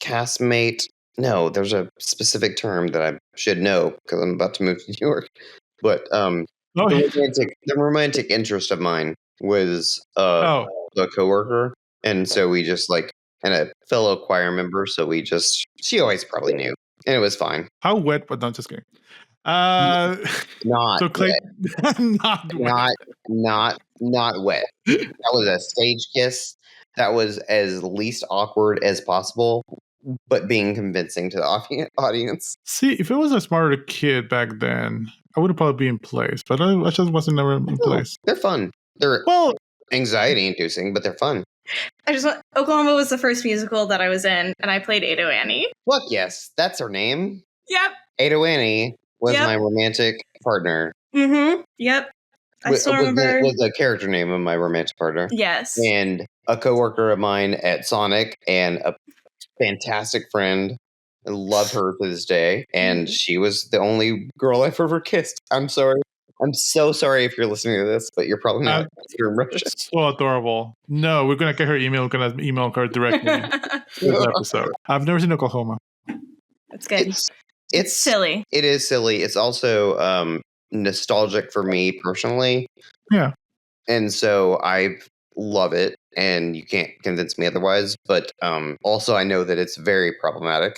castmate. No, there's a specific term that I should know because I'm about to move to New York. But the romantic interest of mine was a coworker, and so we just and a fellow choir member. So she always probably knew, and it was fine. How wet? But not just kidding. Not so Clay, wet. not wet. That was a stage kiss. That was as least awkward as possible, but being convincing to the audience. See, if it was a smarter kid back then, I would have probably been in place, but I just wasn't never in place. They're fun. They're anxiety-inducing, but they're fun. Oklahoma was the first musical that I was in, and I played Ado Annie. Fuck yes, that's her name. Yep. Ado Annie was my romantic partner. Mm-hmm. Yep. I still remember. Was the character name of my romantic partner. Yes. And a coworker of mine at Sonic and a fantastic friend. I love her to this day. And she was the only girl I've ever kissed. I'm sorry. I'm so sorry if you're listening to this, but you're probably not. You're in Russia. So adorable. No, we're going to get her email. We're going to email her directly this episode. I've never seen Oklahoma. That's good. It's silly. It is silly. It's also nostalgic for me personally. Yeah. And so I love it, and you can't convince me otherwise. But also I know that it's very problematic.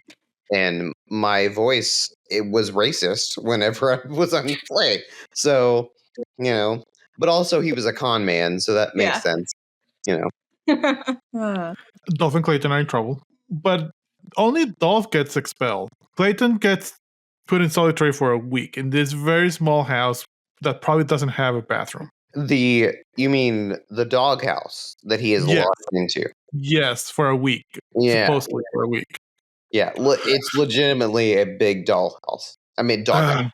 And my voice, it was racist whenever I was on play. So, but also he was a con man, so that makes sense, Dolph and Clayton are in trouble, but only Dolph gets expelled. Clayton gets put in solitary for a week in this very small house that probably doesn't have a bathroom. You mean the doghouse that he is locked into? Yes, for a week. Yeah. Supposedly for a week. Yeah, it's legitimately a big dollhouse. I mean, doghouse.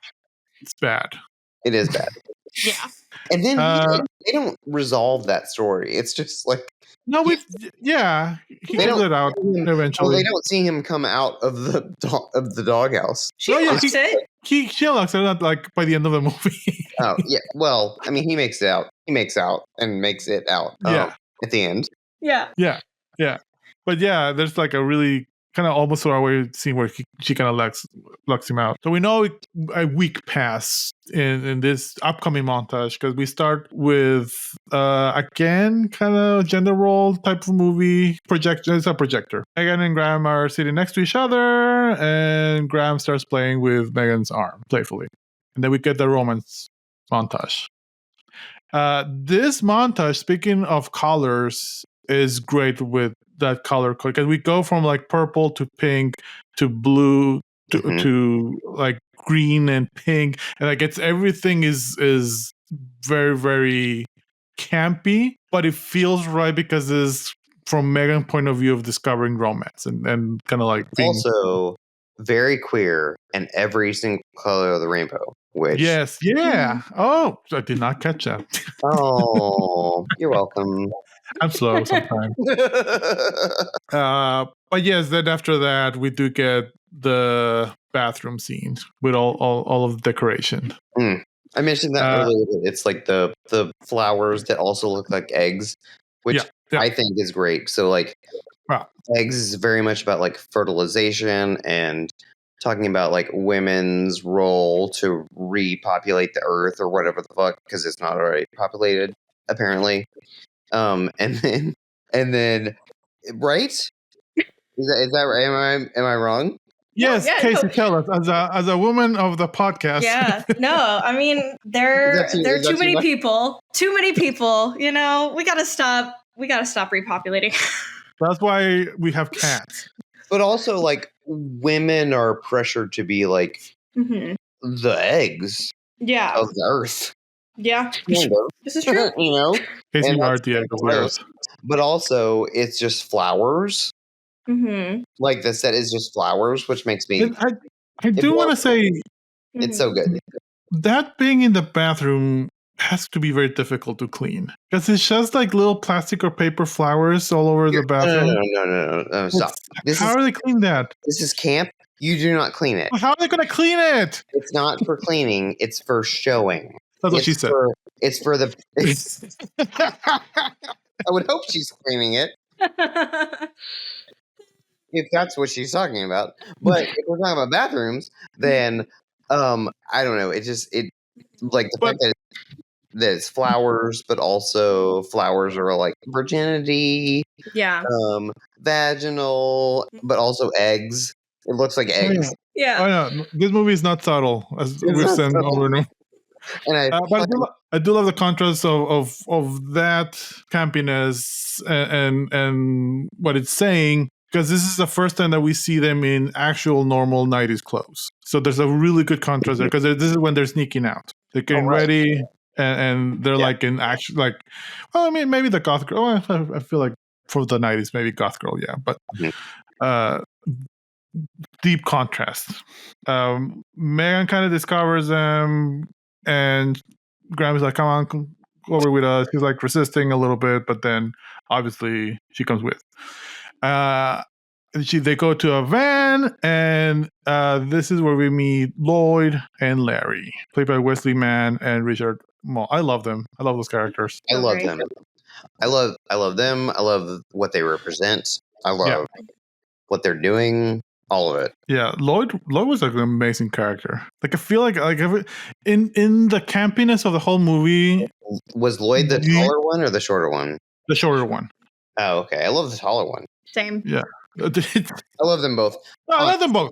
It's bad. It is bad. Yeah. And then they don't resolve that story. It's just like he figures it out eventually. They don't see him come out of the doghouse. She unlocks it. She unlocks it, not like by the end of the movie. Oh yeah. Well, I mean, he makes it out. He makes out and makes it out. At the end. Yeah. Yeah. Yeah. But yeah, there's like a really kind of almost throwaway scene where she kind of locks him out. So we know a week passed in this upcoming montage because we start with again kind of gender role type of movie. It's a projector. Megan and Graham are sitting next to each other, and Graham starts playing with Megan's arm playfully, and then we get the romance montage. This montage, speaking of colors, is great with that color code because we go from like purple to pink to blue to like green and pink, and like everything is very, very campy, but it feels right because it's from Megan's point of view of discovering romance and kind of like being also very queer and every single color of the rainbow. Which Oh, I did not catch that. Oh, you're welcome. I'm slow sometimes. But yes, then after that we do get the bathroom scene with all of the decoration. I mentioned that earlier. It's like the flowers that also look like eggs, which I think is great. So like eggs is very much about like fertilization and talking about like women's role to repopulate the earth or whatever the fuck, because it's not already populated apparently. And then right? Is that right? Am I wrong? Yes, Casey, tell us as a woman of the podcast. Yeah, no, I mean there are too many people. Too many people. You know, we gotta stop repopulating. That's why we have cats. But also, like, women are pressured to be like the eggs of the earth. Yeah, kind of. This is true. You know, Casey are the egg of the earth. But also, it's just flowers. Like the set is just flowers, which makes me. I do want to say it's so good. That being in the bathroom has to be very difficult to clean because it's just like little plastic or paper flowers all over the bathroom. No, stop. How are they cleaning that? This is camp. You do not clean it. How are they going to clean it? It's not for cleaning. It's for showing. That's what she said. It's for the. I would hope she's cleaning it. If that's what she's talking about. But if we're talking about bathrooms, then I don't know. It like the fact that it's flowers, but also flowers are like virginity. Yeah. Vaginal, but also eggs. It looks like eggs. Yeah. Oh no, this movie is not subtle, as we've said over and over. And I do love the contrast of that campiness and what it's saying, because this is the first time that we see them in actual normal 90s clothes. So there's a really good contrast there, because this is when they're sneaking out. They're getting ready, and they're like in action, like, well, I mean, maybe the goth girl. I feel like for the 90s, maybe goth girl, yeah. But deep contrast. Megan kind of discovers them, and Graham is like, come on, come over with us. He's like resisting a little bit, but then obviously she comes with. They go to a van, and this is where we meet Lloyd and Larry, played by Wesley Mann and Richard Moll. I love them. I love those characters. I love them. I love them. I love what they represent. I love what they're doing. All of it. Yeah, Lloyd was like an amazing character. Like, I feel like in the campiness of the whole movie. Was Lloyd the taller one or the shorter one? The shorter one. Oh, okay. I love the taller one. Same. Yeah. I love them both. I love them both.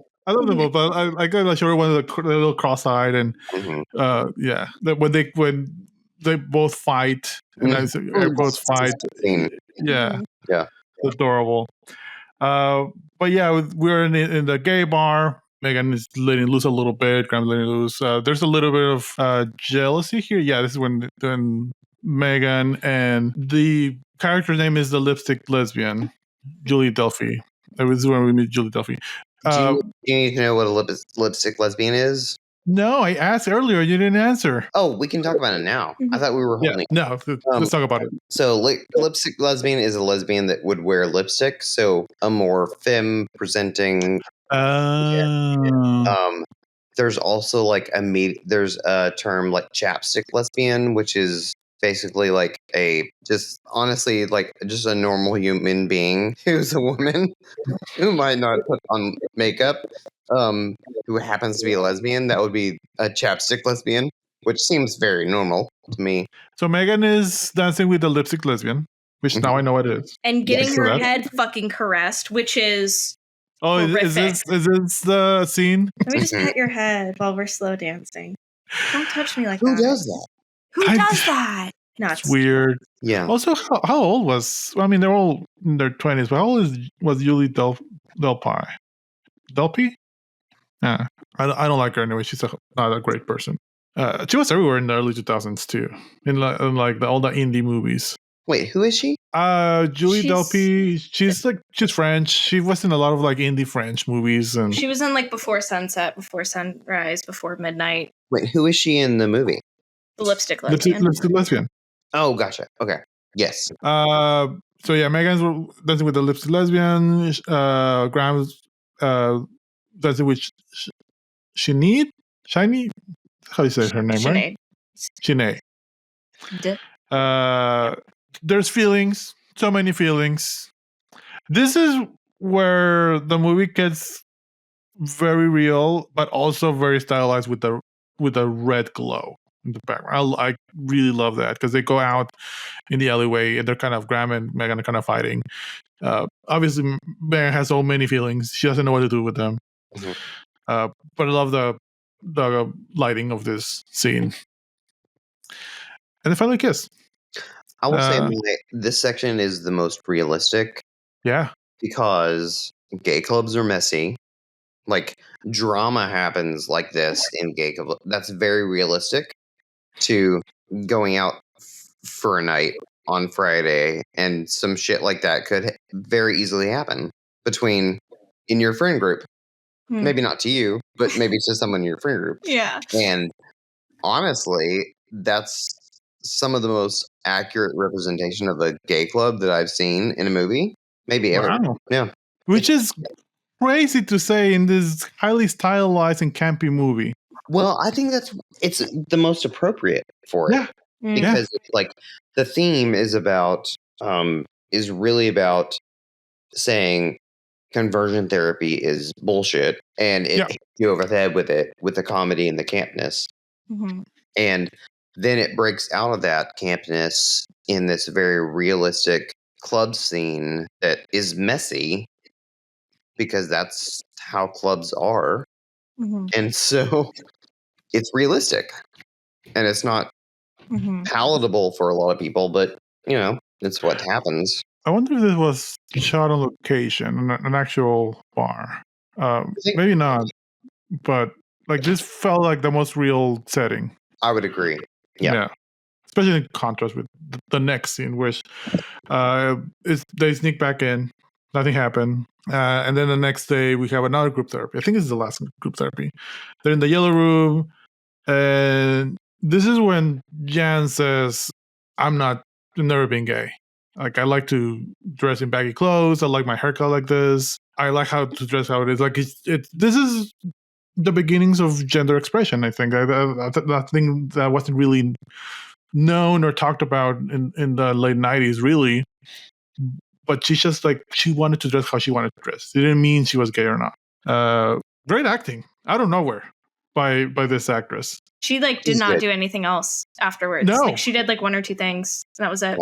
But I got the shorter one, the little cross-eyed, and when they both fight, and they both fight. Yeah. It's adorable. But yeah, we're in the gay bar. Megan is letting loose a little bit. Graham's letting loose. There's a little bit of jealousy here. Yeah, this is when Megan and the character's name is the lipstick lesbian, Julie Delphi. This is when we meet Julie Delphi. Do you need to know what a lipstick lesbian is? No, I asked earlier. You didn't answer. Oh, we can talk about it now. I thought we were holding. No, let's talk about it. So, lipstick lesbian is a lesbian that would wear lipstick. So, a more femme presenting. There's also like there's a term like chapstick lesbian, which is basically like just a normal human being who's a woman who might not put on makeup, who happens to be a lesbian. That would be a chapstick lesbian, which seems very normal to me. So Megan is dancing with the lipstick lesbian, which now I know what it is. And getting her head fucking caressed, which is is this the scene? Let me just pet your head while we're slow dancing. Don't touch me like Who that. does that? Who does that? No, it's weird. Yeah. Also, how old was? I mean, they're all in their 20s. But how old was Julie Delpy? Delpy? Yeah, I don't like her anyway. She's not a great person. She was everywhere in the early 2000s too, in like all the indie movies. Wait, who is she? Julie Delpy. She's French. She was in a lot of like indie French movies, and she was in like Before Sunset, Before Sunrise, Before Midnight. Wait, who is she in the movie? The lipstick lesbian. Lipstick lesbian. Oh, gotcha. Okay. Yes. So yeah, Megan's dancing with the lipstick lesbian. Graham's dancing with Sinead. Shiny. How do you say her name? Sinead. Right? Sinead. There's feelings. So many feelings. This is where the movie gets very real, but also very stylized with the red glow in the background. I really love that because they go out in the alleyway and they're kind of Graham and Megan are kind of fighting. Obviously, Megan has so many feelings; she doesn't know what to do with them. Mm-hmm. But I love the lighting of this scene, and they finally kiss. I will say this section is the most realistic. Yeah, because gay clubs are messy. Like drama happens like this in gay clubs. That's very realistic to going out for a night on Friday, and some shit like that could very easily happen in your friend group. Maybe not to you, but maybe to someone in your friend group. Yeah. And honestly, that's some of the most accurate representation of a gay club that I've seen in a movie. Maybe ever. Yeah. Which is crazy to say in this highly stylized and campy movie. Well, I think it's the most appropriate for it. Yeah. Because like the theme is really about saying conversion therapy is bullshit, and it hits you over the head with the comedy and the campness. Mm-hmm. And then it breaks out of that campness in this very realistic club scene that is messy because that's how clubs are. Mm-hmm. And so it's realistic and it's not palatable for a lot of people, but it's what happens. I wonder if this was shot on location, an actual bar. Maybe not, but like this felt like the most real setting. I would agree. Yeah. Especially in contrast with the next scene, which they sneak back in, nothing happened, and then the next day we have another group therapy. I think this is the last group therapy. They're in the yellow room, and this is when Jan says, "I've never been gay. Like I like to dress in baggy clothes. I like my haircut like this. I like how to dress how it is. Like this is the beginnings of gender expression. I think that thing that wasn't really known or talked about in the late 90s, really. But she's just like she wanted to dress how she wanted to dress. It didn't mean she was gay or not. Great acting out of nowhere by this actress. She did not do anything else afterwards. No. Like she did like one or two things, and that was it.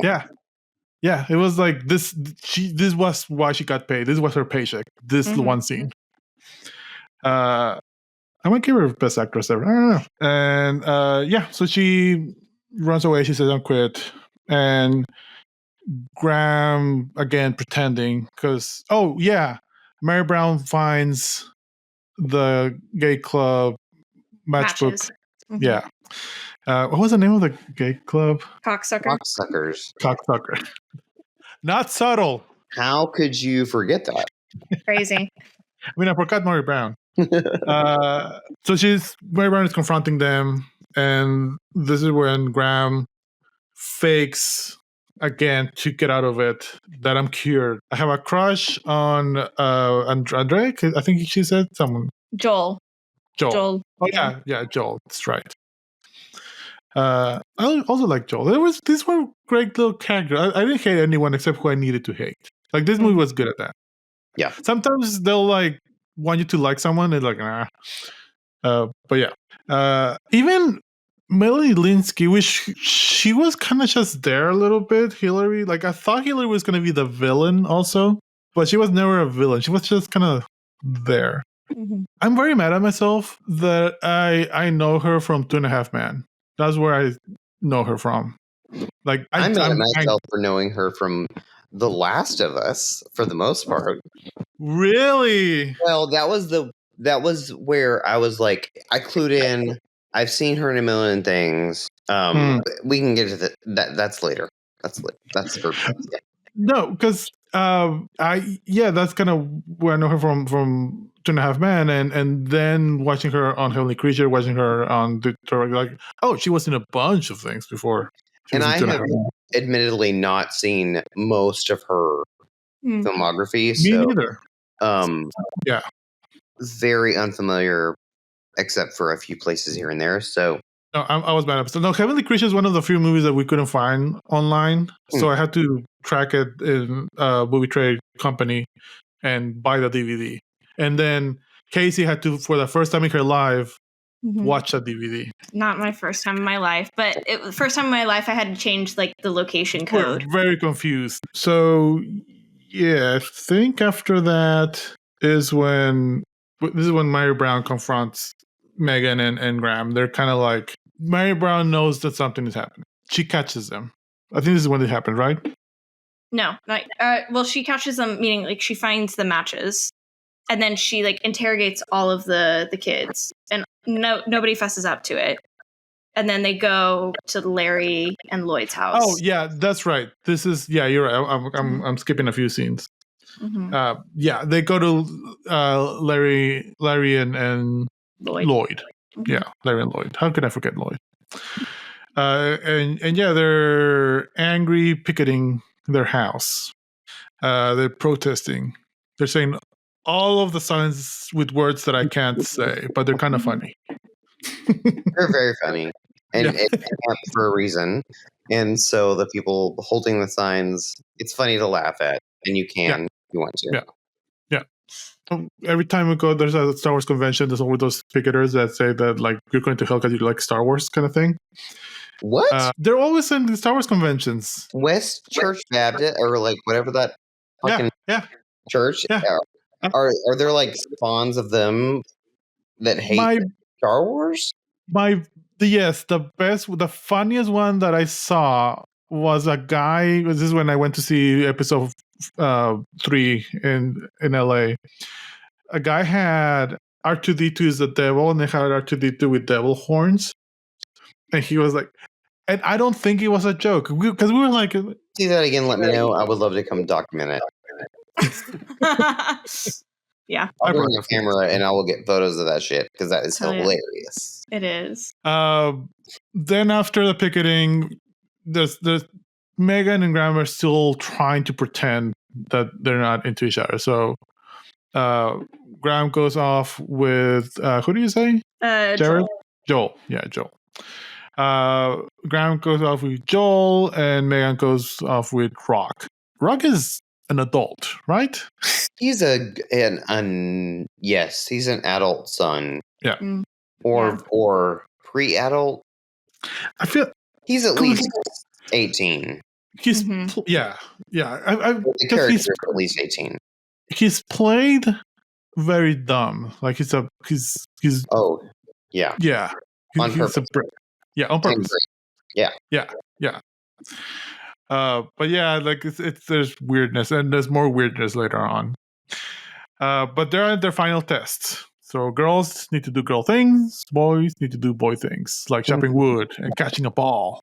Yeah, it was like this. This was why she got paid. This was her paycheck. This one scene. I might give her best actress ever. I don't know. And so she runs away. She says, "I'll quit." And Graham again pretending because Mary Brown finds the gay club matchbook. Mm-hmm. Yeah. What was the name of the gay club? Cocksuckers. Cocksucker. Not subtle. How could you forget that? Crazy. I mean, I forgot Mary Brown. So Mary Brown is confronting them, and this is when Graham fakes again to get out of it that I'm cured. I have a crush on Andre. I think she said someone. Joel. Oh yeah, Joel. That's right. I also like Joel. These were great little characters. I didn't hate anyone except who I needed to hate. Like this movie was good at that. Yeah. Sometimes they'll like want you to like someone and like but yeah. Even Melanie Linsky, which she was kind of just there a little bit. Hillary, like I thought Hillary was going to be the villain also, but she was never a villain. She was just kind of there. Mm-hmm. I'm very mad at myself that I know her from 2.5 Men. That's where I know her from. Like I'm mad at myself for knowing her from The Last of Us for the most part. Really? Well, that was where I was like, I clued in. I've seen her in a million things. We can get to that's later. That's for yeah. No, because that's kind of where I know her from 2.5 Men, and then watching her on Heavenly Creature, watching her on like, oh, she was in a bunch of things before. And I have admittedly not seen most of her filmography. Me neither. Yeah, very unfamiliar, except for a few places here and there. So. No, I was mad. So no, Heavenly Creature is one of the few movies that we couldn't find online, so I had to track it in Movie Trade Company and buy the DVD. And then Casey had to, for the first time in her life, watch a DVD. Not my first time in my life, but the first time in my life I had to change like the location code. We're very confused. So yeah, I think after that is when Mary Brown confronts Megan and Graham. They're kind of like, Mary Brown knows that something is happening. She catches them. I think this is when it happened, right? No, not, well, she catches them, meaning like she finds the matches, and then she like interrogates all of the kids, and nobody fesses up to it. And then they go to Larry and Lloyd's house. Oh yeah, that's right. This is you're right. I'm skipping a few scenes. Mm-hmm. They go to Larry and Lloyd. Mm-hmm. Yeah, Larry and Lloyd. How could I forget Lloyd? And they're angry, picketing their house. They're protesting. They're saying all of the signs with words that I can't say, but they're kind of funny. They're very funny, and for a reason. And so the people holding the signs, it's funny to laugh at, and you can if you want to. Yeah. Every time we go, there's a Star Wars convention. There's always those picketers that say that like you're going to hell because you like Star Wars kind of thing. What? They're always in the Star Wars conventions. West Church Baptist or like whatever that fucking church. Yeah. Are there like spawns of them that hate Star Wars? The funniest one that I saw was a guy. This is when I went to see episode 3 in LA. A guy had R2D2 is the devil, and they had R2D2 with devil horns, and he was like, and I don't think it was a joke because we were like, see that again. Let me know. I would love to come document it. Yeah, I'll bring a camera and I will get photos of that shit because that is hilarious. It is. Then after the picketing, there's Megan and Graham are still trying to pretend that they're not into each other. So Graham goes off with who do you say? Jared? Joel. Yeah, Joel. Graham goes off with Joel, and Megan goes off with Rock. Rock is an adult, right? He's he's an adult son. Yeah. Or pre-adult. I feel he's at least 18. He's the character is at least 18. He's played very dumb. Like he's oh yeah. Yeah. On purpose. On purpose. Yeah. But yeah, like it's there's weirdness, and there's more weirdness later on. But they're at their final tests. So girls need to do girl things, boys need to do boy things, like chopping wood and catching a ball.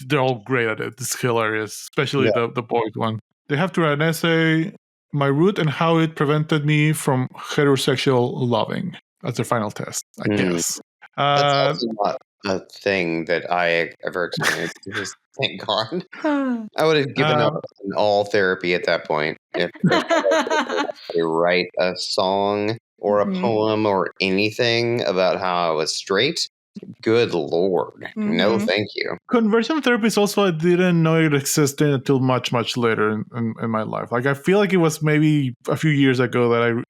They're all great at it. It's hilarious, especially the boys one. They have to write an essay, my root and how it prevented me from heterosexual loving. That's their final test, I guess. That's also not a thing that I ever experienced. Thank God. I would have given up on all therapy at that point. If I write a song or a poem or anything about how I was straight, Good Lord. No, thank you. Conversion therapy is also, I didn't know it existed until much, much later in my life. Like, I feel like it was maybe a few years ago that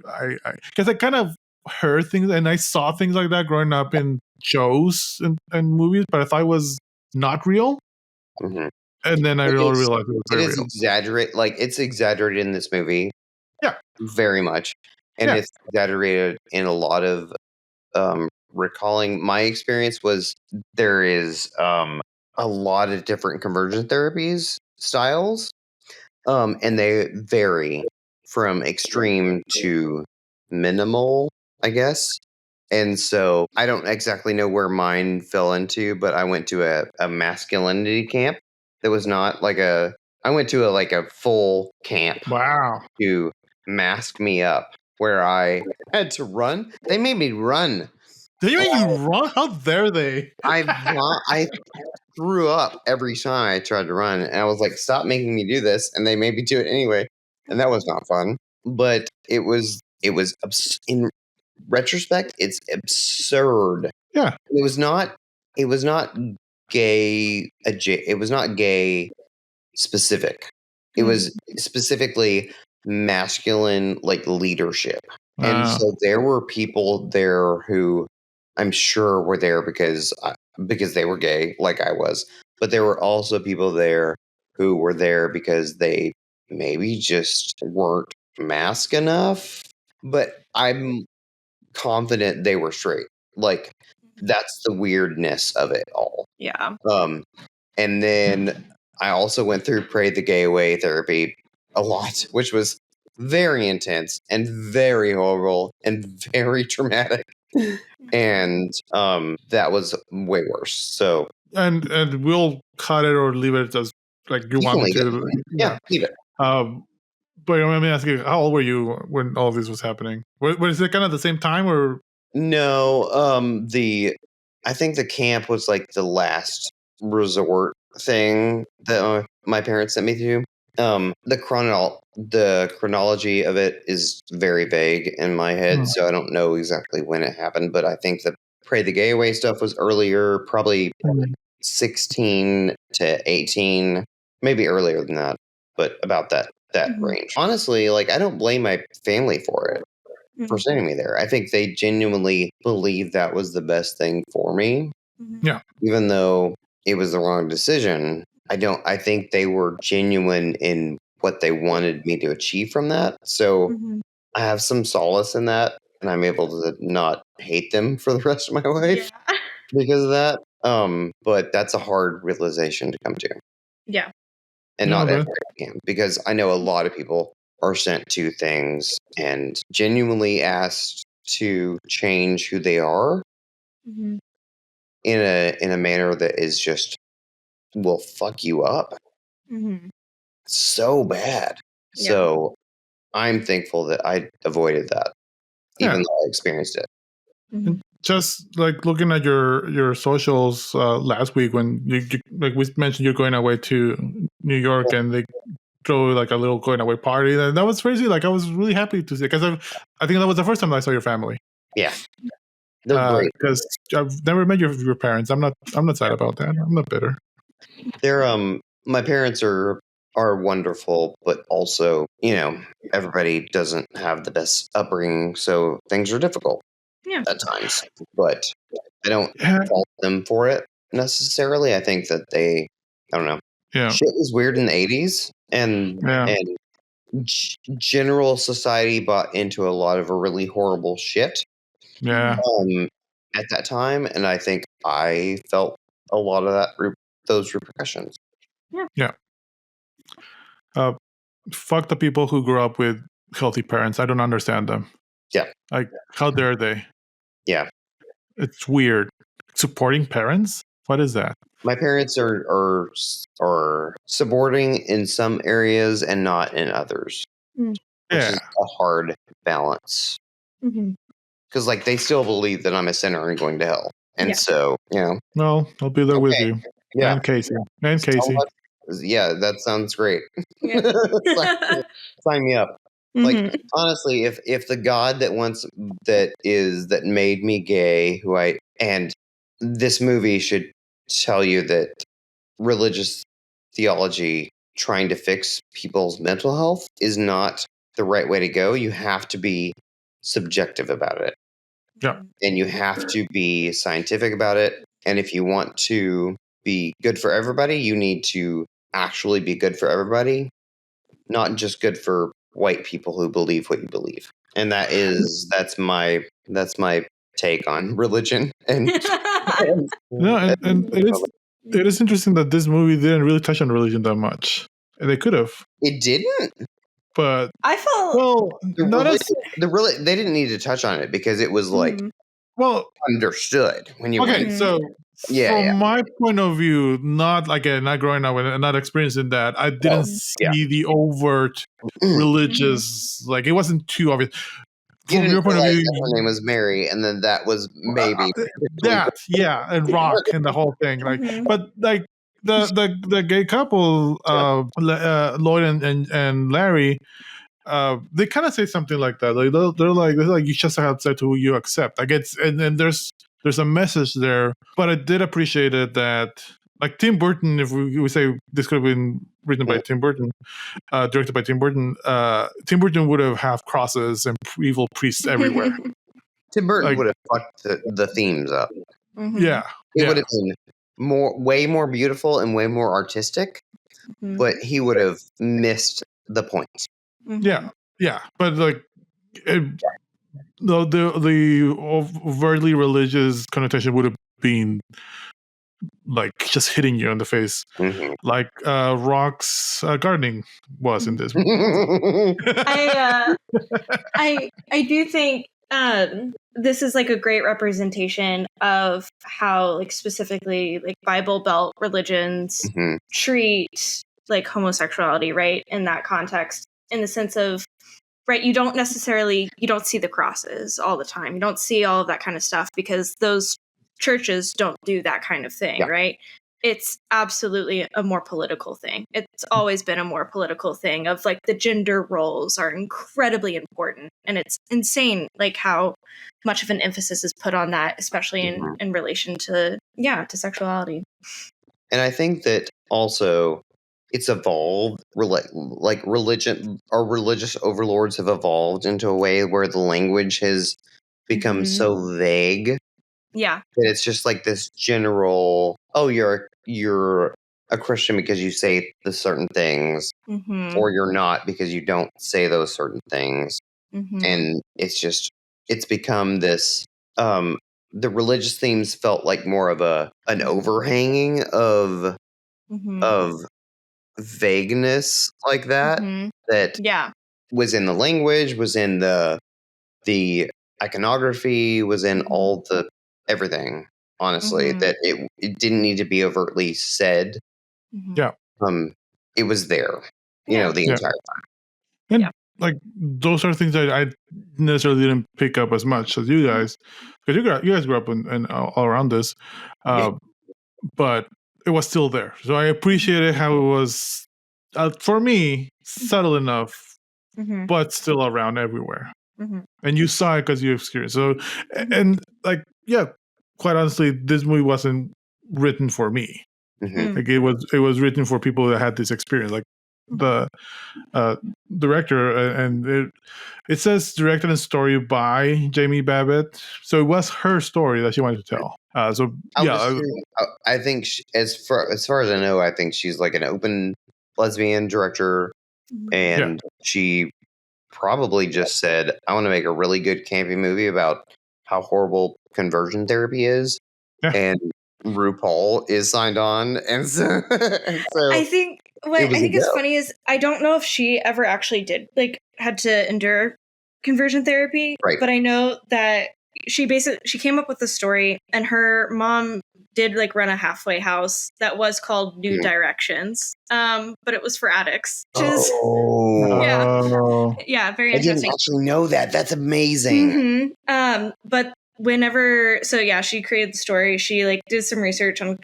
because I kind of heard things and I saw things like that growing up in shows and movies, but I thought it was not real. Mm-hmm. And then I realized it was very real. Exaggerated. Like, it's exaggerated in this movie. Yeah. Very much. And it's exaggerated in a lot of recalling. My experience was there is a lot of different conversion therapies styles. And they vary from extreme to minimal, I guess. And so I don't exactly know where mine fell into, but I went to a masculinity camp that was not like I went to a full camp. Wow. To mask me up where I had to run. They made me run. They made you run? How dare they? I threw up every time I tried to run, and I was like, "Stop making me do this!" And they made me do it anyway, and that was not fun. But it was in retrospect, it's absurd. Yeah, it was not gay. It was not gay specific. It was specifically masculine, like, leadership. And so there were people there who I'm sure were there because they were gay, like I was. But there were also people there who were there because they maybe just weren't mask enough. But I'm confident they were straight. Like, that's the weirdness of it all. Yeah. And then I also went through Pray the Gay Away therapy a lot, which was very intense and very horrible and very traumatic. And that was way worse. So and we'll cut it or leave it as like you wanted to. Yeah, leave it. But let me ask you, how old were you when all this was happening? Was it kind of the same time or? No, I think the camp was like the last resort thing that my parents sent me to. The chronology of it is very vague in my head, so I don't know exactly when it happened. But I think the Pray the Gay Away stuff was earlier, probably 16 to 18, maybe earlier than that, but about that range. Honestly, like, I don't blame my family for it. For sending me there. I think they genuinely believed that was the best thing for me. Yeah. Even though it was the wrong decision, I think they were genuine in what they wanted me to achieve from that. So I have some solace in that, and I'm able to not hate them for the rest of my life because of that. But that's a hard realization to come to. Yeah. And not everybody can, because I know a lot of people are sent to things and genuinely asked to change who they are in a manner that is just will fuck you up so bad. Yeah. So I'm thankful that I avoided that, even though I experienced it. Just like looking at your socials last week when you like we mentioned you're going away to New York and they throw like a little going away party. That was crazy. Like, I was really happy to see it because I think that was the first time I saw your family. Yeah, they're great. Because I've never met your parents. I'm not sad about that. I'm not bitter. They're my parents are wonderful, but also, you know, everybody doesn't have the best upbringing, so things are difficult at times. But I don't fault them for it necessarily. I think that I don't know. Yeah. Shit was weird in the 80s, and general society bought into a lot of a really horrible shit. Yeah. At that time, and I think I felt a lot of those repercussions. Yeah. Fuck the people who grew up with healthy parents. I don't understand them. Yeah. Like, how dare they? Yeah. It's weird. Supporting parents? What is that? My parents are supporting in some areas and not in others. Which is a hard balance. Because, like, they still believe that I'm a sinner and going to hell. And so, you know. Well, I'll be there with you. Yeah. And Casey. Yeah, that sounds great. Sign me up. Like, honestly, if the God that made me gay, and this movie should tell you that religious theology trying to fix people's mental health is not the right way to go. You have to be subjective about it. Yeah. And you have to be scientific about it. And if you want to be good for everybody, you need to actually be good for everybody, not just good for white people who believe what you believe. And that's my take on religion. And No, and it is interesting that this movie didn't really touch on religion that much. They could have. It didn't. But I felt they didn't need to touch on it because it was like understood when you okay. went. So from my point of view, not growing up and not experiencing that, I didn't see the overt religious. Like it wasn't too obvious. From your point of view, her name was Mary, and then that was maybe and rock and the whole thing. Like, but like the gay couple, Lloyd and Larry. They kind of say something like that. Like they're like you just have to accept who you accept. Like it's and there's a message there. But I did appreciate it that like Tim Burton, if we say this could have been written by Tim Burton, directed by Tim Burton would have crosses and evil priests everywhere. Tim Burton would have fucked the themes up. Yeah, it would have been way more beautiful and way more artistic, but he would have missed the point. Yeah, but like the overtly religious connotation would have been like just hitting you in the face, like Rock's gardening was in this movie. I do think this is like a great representation of how like specifically like Bible Belt religions treat like homosexuality, right? In that context, in the sense of, right, you don't see the crosses all the time. You don't see all of that kind of stuff because those churches don't do that kind of thing, right? It's absolutely a more political thing. It's always been a more political thing of like the gender roles are incredibly important. And it's insane like how much of an emphasis is put on that, especially in relation to sexuality. And I think that also it's evolved, like religion or religious overlords have evolved into a way where the language has become so vague. Yeah. That it's just like this general, you're a Christian because you say the certain things, or you're not because you don't say those certain things. And it's become this, the religious themes felt like more of an overhanging of vagueness like that, that was in the language, was in the iconography, was in all the everything, honestly, that it didn't need to be overtly said. It was there, the entire time. And like those are things that I necessarily didn't pick up as much as you guys, because you guys grew up in all around this, but it was still there. So I appreciated how it was, for me, subtle enough, but still around everywhere. And you saw it because you experienced. So, and like, quite honestly, this movie wasn't written for me. Like it was written for people that had this experience. Like the director, and it says directed and story by Jamie Babbitt. So it was her story that she wanted to tell. I think as far as I know, I think she's like an open lesbian director, and she probably just said, I want to make a really good campy movie about how horrible conversion therapy is. And RuPaul is signed on. And so I think what I think is funny is I don't know if she ever actually had to endure conversion therapy, but I know that she came up with the story, and her mom did like run a halfway house that was called New Directions, but it was for addicts. Which is, very interesting. I didn't actually know that. That's amazing. But whenever, she created the story. She like did some research on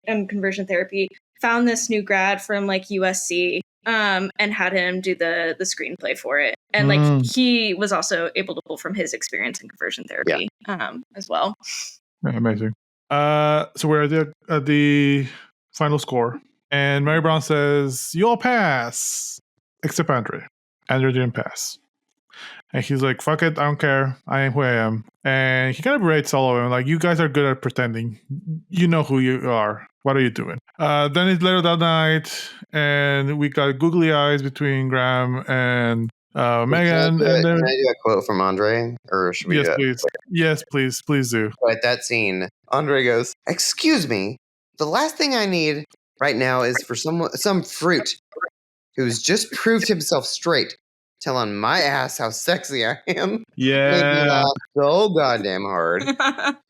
conversion therapy, found this new grad from like USC, and had him do the screenplay for it. And like he was also able to pull from his experience in conversion therapy as well. Amazing. So we're at the final score. And Mary Brown says, "You all pass. Except Andre. Andre didn't pass." And he's like, "Fuck it, I don't care. I am who I am." And he kind of berates all of them, like, "You guys are good at pretending. You know who you are. What are you doing?" Then it's later that night, and we got googly eyes between Graham and Megan. Can I do a quote from Andre? Or should we yes, do it? please. Yes, please. Please do. So at that scene, Andre goes, "Excuse me, the last thing I need right now is for some fruit who's just proved himself straight, telling my ass how sexy I am." Made me laugh so goddamn hard.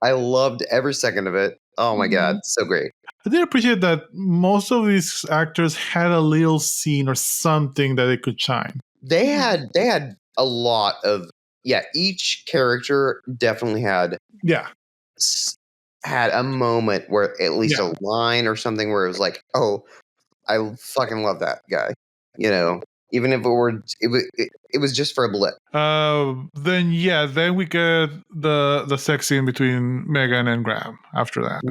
I loved every second of it. Oh my god, so great. I did appreciate that most of these actors had a little scene or something that they could shine. They had a lot of each character definitely had a moment where at least a line or something where it was like, "Oh, I fucking love that guy." You know, even if it was just for a blip. Then we get the sex scene between Megan and Graham after that.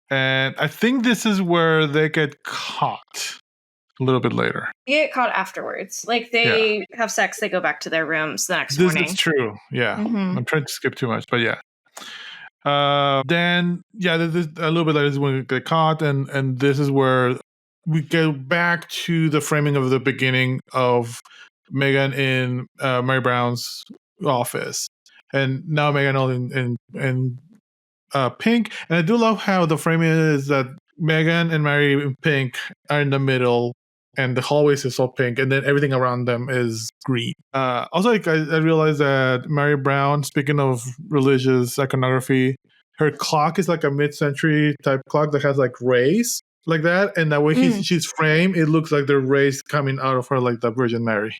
And I think this is where they get caught a little bit later. They get caught afterwards. Like, they have sex, they go back to their rooms the next morning. This is true. Yeah. Mm-hmm. I'm trying to skip too much, but yeah. Then, this, a little bit later is when we get caught, and this is where we go back to the framing of the beginning of Megan in Mary Brown's office. And now Megan all in pink. And I do love how the framing is that Megan and Mary in pink are in the middle, and the hallways is all pink, and then everything around them is green. Also, I realized that Mary Brown, speaking of religious iconography, her clock is like a mid-century type clock that has like rays like that, and that way she's framed, it looks like the rays coming out of her like the Virgin Mary.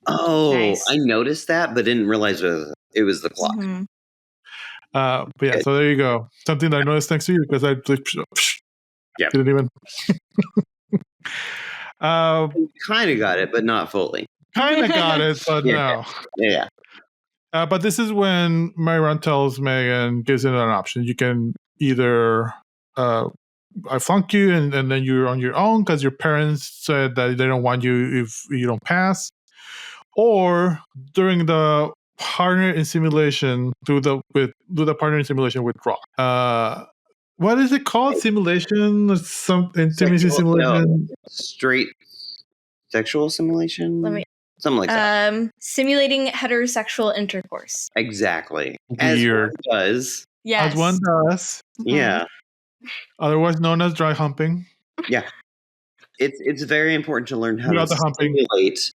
Oh, nice. I noticed that, but didn't realize it was the clock. Mm-hmm. But yeah, so there you go. Something that I noticed next to you because I didn't even. Kind of got it, but not fully. Kind of got it, but no. Yeah. But this is when Myron tells Megan, gives it an option. You can either I flunk you and then you're on your own because your parents said that they don't want you if you don't pass. Or during the partner in simulation, do the partner in simulation with Rock. What is it called? Simulation? Some intimacy simulation? Straight sexual simulation? Something like that. Simulating heterosexual intercourse. Exactly. Weird. As one does. Yes. As one does. Yeah. Otherwise known as dry humping. Yeah. It's very important to learn how to simulate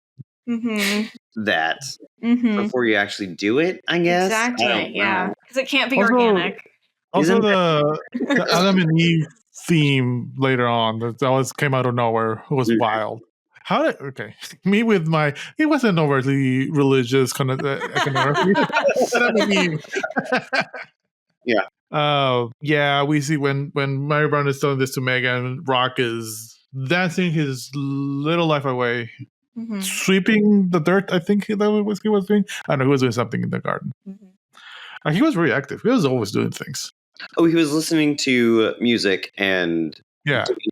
that before you actually do it, I guess. Exactly. Yeah. Because it can't be organic. Also, the Adam and Eve theme later on that always came out of nowhere was wild. Me with my, it wasn't overtly religious kind of iconography. Yeah. We see when Mary Brown is telling this to Megan, Rock is dancing his little life away, sweeping the dirt. I think that was what he was doing. I don't know, he was doing something in the garden. He was very active. He was always doing things. Oh, he was listening to music and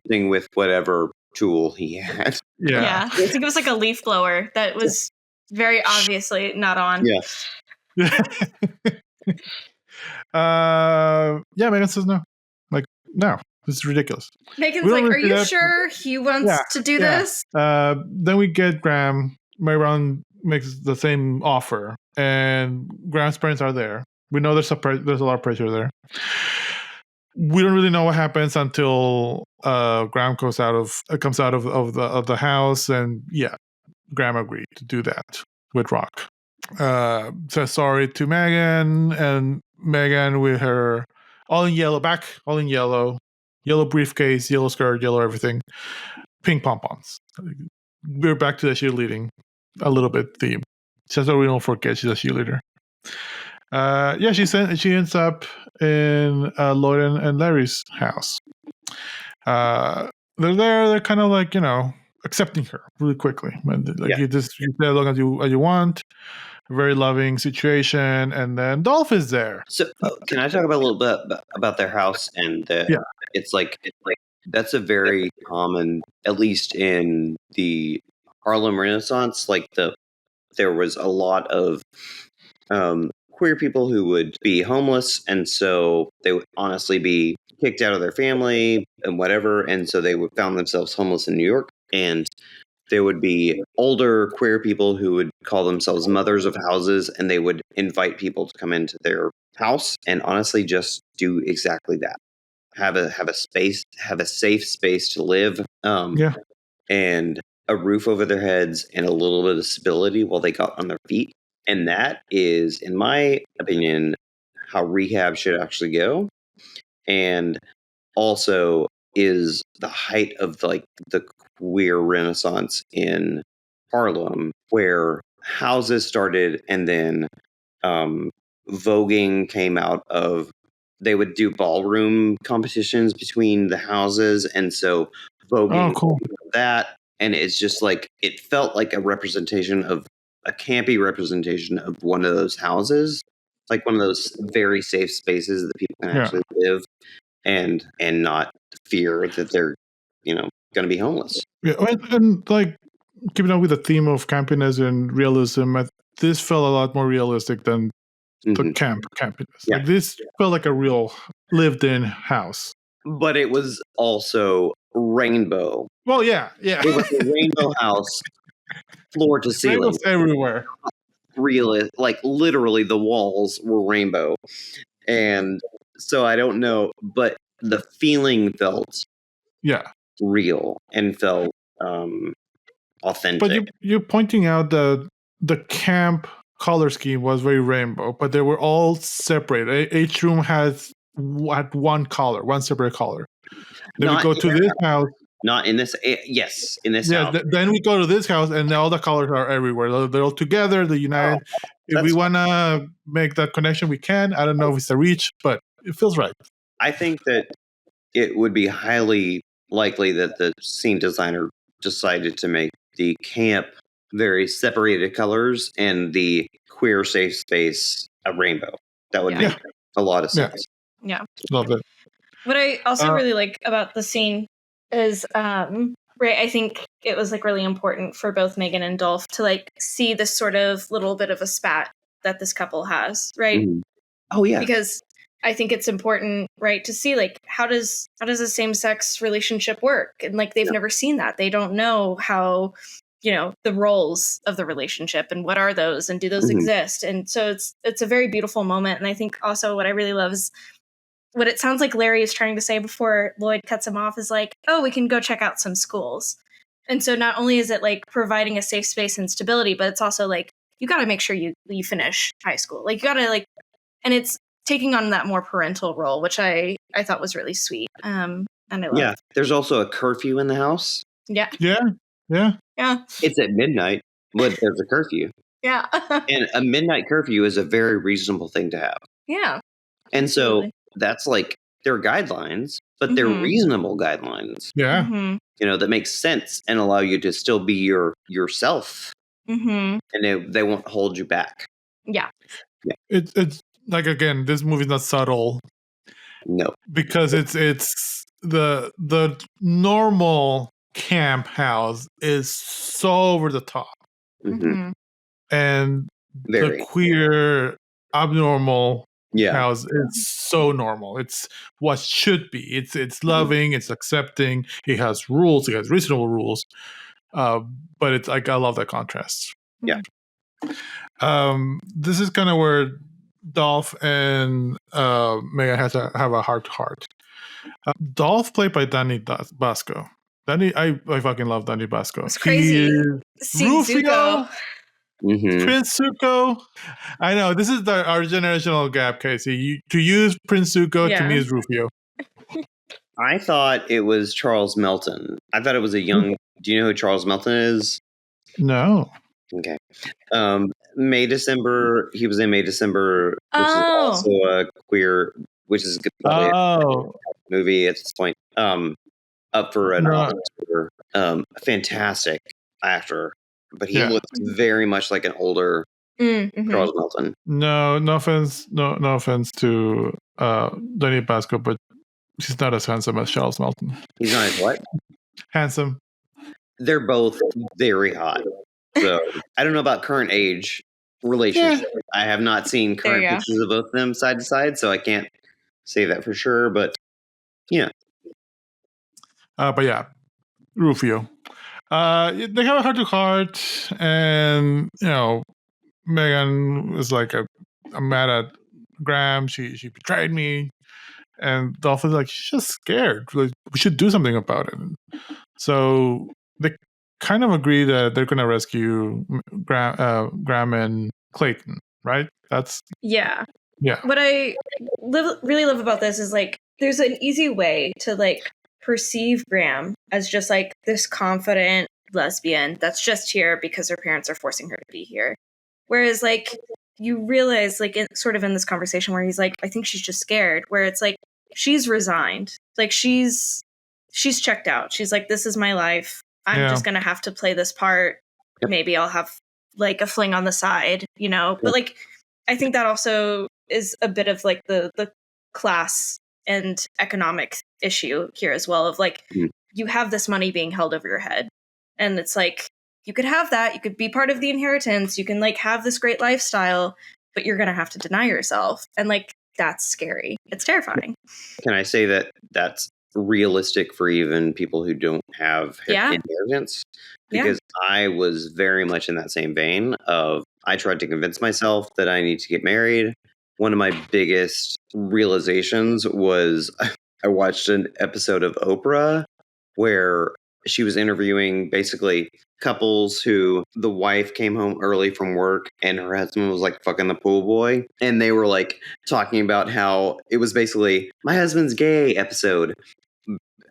doing with whatever tool he had. Yeah. I think it was like a leaf blower that was very obviously not on. Yeah. Megan says no. Like, no, this is ridiculous. Megan's like, are you sure he wants to do this? Then we get Graham. Mary Brown makes the same offer, and Graham's parents are there. We know there's a lot of pressure there. We don't really know what happens until Graham comes out of the house, and Graham agreed to do that with Rock. Says sorry to Megan, and Megan with her all in yellow briefcase, yellow skirt, yellow everything, pink pom-poms. We're back to the cheerleading a little bit theme. Just so we don't forget she's a cheerleader. She ends up in Lloyd and Larry's house. They're there. They're kind of like, you know, accepting her really quickly. You stay as long as you want. very loving situation, and then Dolph is there. So can I talk about a little bit about their house? And it's like that's a very common, at least in the Harlem Renaissance. Like there was a lot of queer people who would be homeless, and so they would honestly be kicked out of their family and whatever, and so they would found themselves homeless in New York. And there would be older queer people who would call themselves mothers of houses, and they would invite people to come into their house and honestly just do exactly that. Have a space, have a safe space to live, and a roof over their heads and a little bit of stability while they got on their feet. And that is, in my opinion, how rehab should actually go. And also is the height of the queer renaissance in Harlem, where houses started, and then voguing came out of. They would do ballroom competitions between the houses, and so voguing that, and it's just like it felt like a representation of a campy representation of one of those houses, like one of those very safe spaces that people can actually live and not fear that they're going to be homeless. Yeah, and like keeping up with the theme of campiness and realism, this felt a lot more realistic than the campiness. Yeah. Like this felt like a real lived-in house. But it was also rainbow. Well, yeah. It was a rainbow house, floor to ceiling. Rainbows everywhere. Like literally the walls were rainbow. And so I don't know, but the feeling felt real and felt authentic. But you're pointing out the camp color scheme was very rainbow, but they were all separate. Each room had one color, one separate color. Then we go to this house. Not in this. Yes, in this house. Then we go to this house, and all the colors are everywhere. They're all together. They're united. If we want to make that connection, we can. I don't know if it's a reach, but it feels right. I think that it would be highly likely that the scene designer decided to make the camp very separated colors and the queer safe space a rainbow. That would make a lot of sense. Yeah. Love it. What I also really like about the scene is, I think it was like really important for both Megan and Dolph to like see this sort of little bit of a spat that this couple has, right? Mm-hmm. Oh yeah. Because I think it's important, right, to see like how does a same-sex relationship work? And like they've never seen that. They don't know how, the roles of the relationship and what are those and do those exist? And so it's a very beautiful moment. And I think also what I really love is what it sounds like Larry is trying to say before Lloyd cuts him off is like, oh, we can go check out some schools. And so not only is it like providing a safe space and stability, but it's also like, you got to make sure you finish high school. Like you got to like, and it's taking on that more parental role, which I thought was really sweet. And I love. Yeah. There's also a curfew in the house. Yeah. Yeah. Yeah. Yeah. It's at midnight, but there's a curfew. Yeah. And a midnight curfew is a very reasonable thing to have. Yeah. And absolutely. So that's like their guidelines, but they're reasonable guidelines. Yeah. Mm-hmm. That makes sense and allow you to still be yourself. Mm-hmm. And they won't hold you back. Yeah. It's like, again, this movie's not subtle. No. Because it's the normal camp house is so over the top. Mm-hmm. And the queer abnormal house is so normal. It's what should be. It's loving, it's accepting, it has rules, it has reasonable rules. But it's like, I love that contrast. Yeah. This is kind of where Dolph and Megan have a heart-to-heart. Dolph, played by Danny Basco. I fucking love Danny Basco. It's crazy. Rufio. Prince Zuko. I know, this is our generational gap, Casey. To use Prince Zuko, to me, is Rufio. I thought it was Charles Melton. I thought it was a young... Do you know who Charles Melton is? No. Okay. May December. He was in May December, which is also a queer, which is a movie at this point. Up for an Oscar. Fantastic actor, but he looks very much like an older Charles Melton. No offense to Danny Basco, but he's not as handsome as Charles Melton. He's not as what? Handsome. They're both very hot. So I don't know about current age relationship. Yeah. I have not seen current pictures of both of them side to side, so I can't say that for sure. But yeah. But yeah, Rufio. They have a heart-to-heart, and Megan is like, I'm mad at Graham. She betrayed me, and Dolphin's like, she's just scared. Like, we should do something about it. So they kind of agree that they're going to rescue Graham and Clayton, right? Yeah. Yeah. What I really love about this is like, there's an easy way to like perceive Graham as just like this confident lesbian that's just here because her parents are forcing her to be here. Whereas like you realize like sort of in this conversation where he's like, I think she's just scared, where it's like she's resigned. Like she's checked out. She's like, this is my life. I'm just going to have to play this part. Yep. Maybe I'll have like a fling on the side, But like I think that also is a bit of like the class and economic issue here as well of like you have this money being held over your head, and it's like you could have that, you could be part of the inheritance, you can like have this great lifestyle, but you're gonna have to deny yourself, and like that's scary. It's terrifying. Can I say that that's realistic for even people who don't have inheritance? Because I was very much in that same vein of I tried to convince myself that I need to get married. One of my biggest realizations was I watched an episode of Oprah where she was interviewing basically couples who the wife came home early from work and her husband was like fucking the pool boy. And they were like talking about how it was basically my husband's gay episode.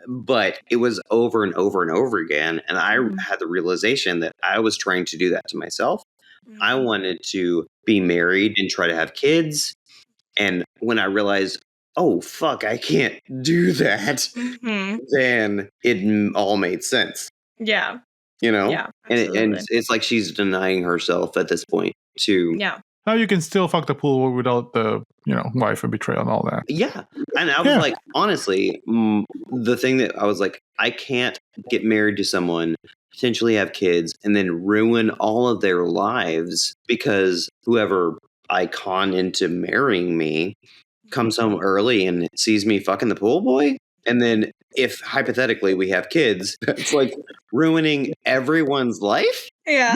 But it was over and over and over again. And I had the realization that I was trying to do that to myself. I wanted to be married and try to have kids. And when I realized, oh, fuck, I can't do that, then it all made sense. Yeah. Yeah. And it's like she's denying herself at this point to... Yeah. Now you can still fuck the pool without the, wife and betrayal and all that. Yeah. And I was like, honestly, the thing that I was like, I can't get married to someone, potentially have kids, and then ruin all of their lives because whoever I con into marrying me comes home early and sees me fucking the pool boy. And then if hypothetically we have kids, it's like ruining everyone's life. Yeah.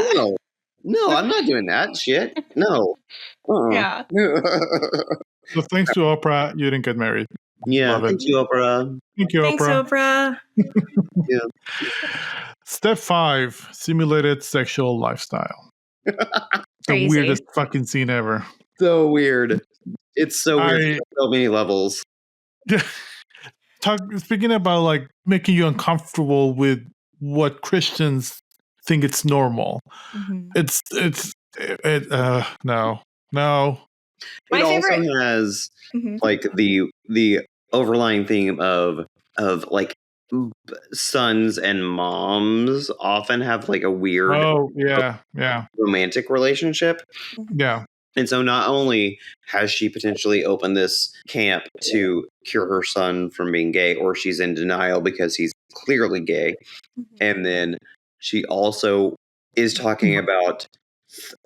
No, I'm not doing that shit. No. Yeah. So thanks to Oprah, you didn't get married. Yeah. Thank you, Oprah. Thank you, Thanks, Oprah. Yeah. Step 5, simulated sexual lifestyle. The weirdest fucking scene ever. So weird. It's so weird on so many levels. Speaking about like making you uncomfortable with what Christians think it's normal. No. It also has like the overlying theme of like sons and moms often have like a weird romantic relationship. Yeah. And so not only has she potentially opened this camp to cure her son from being gay, or she's in denial because he's clearly gay. And then she also is talking about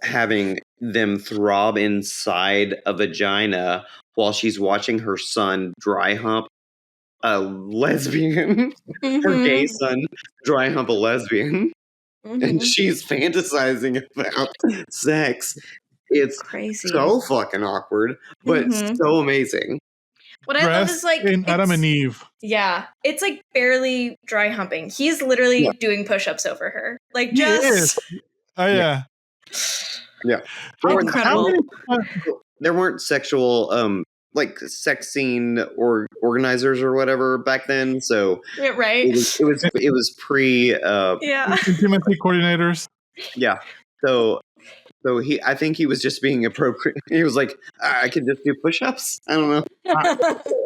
having them throb inside a vagina while she's watching her son dry hump a lesbian, her gay son dry hump a lesbian. And she's fantasizing about sex. It's crazy. So fucking awkward, but so amazing. What I love is like in Adam and Eve. Yeah, it's like barely dry humping. He's literally doing push-ups over her, like just. Oh yeah. Yeah. Incredible. There weren't sexual like sex scene or organizers or whatever back then, so right. It was pre intimacy coordinators. Yeah. So I think he was just being appropriate. He was like, I can just do push-ups. I don't know.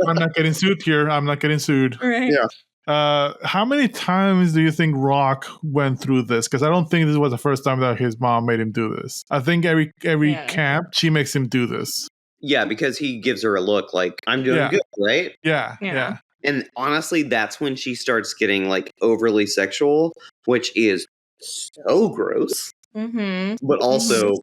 I'm not getting sued here. I'm not getting sued. Right. Yeah. How many times do you think Rock went through this? Because I don't think this was the first time that his mom made him do this. I think every camp she makes him do this. Yeah, because he gives her a look like, I'm doing good, right? Yeah. And honestly, that's when she starts getting like overly sexual, which is so gross. But also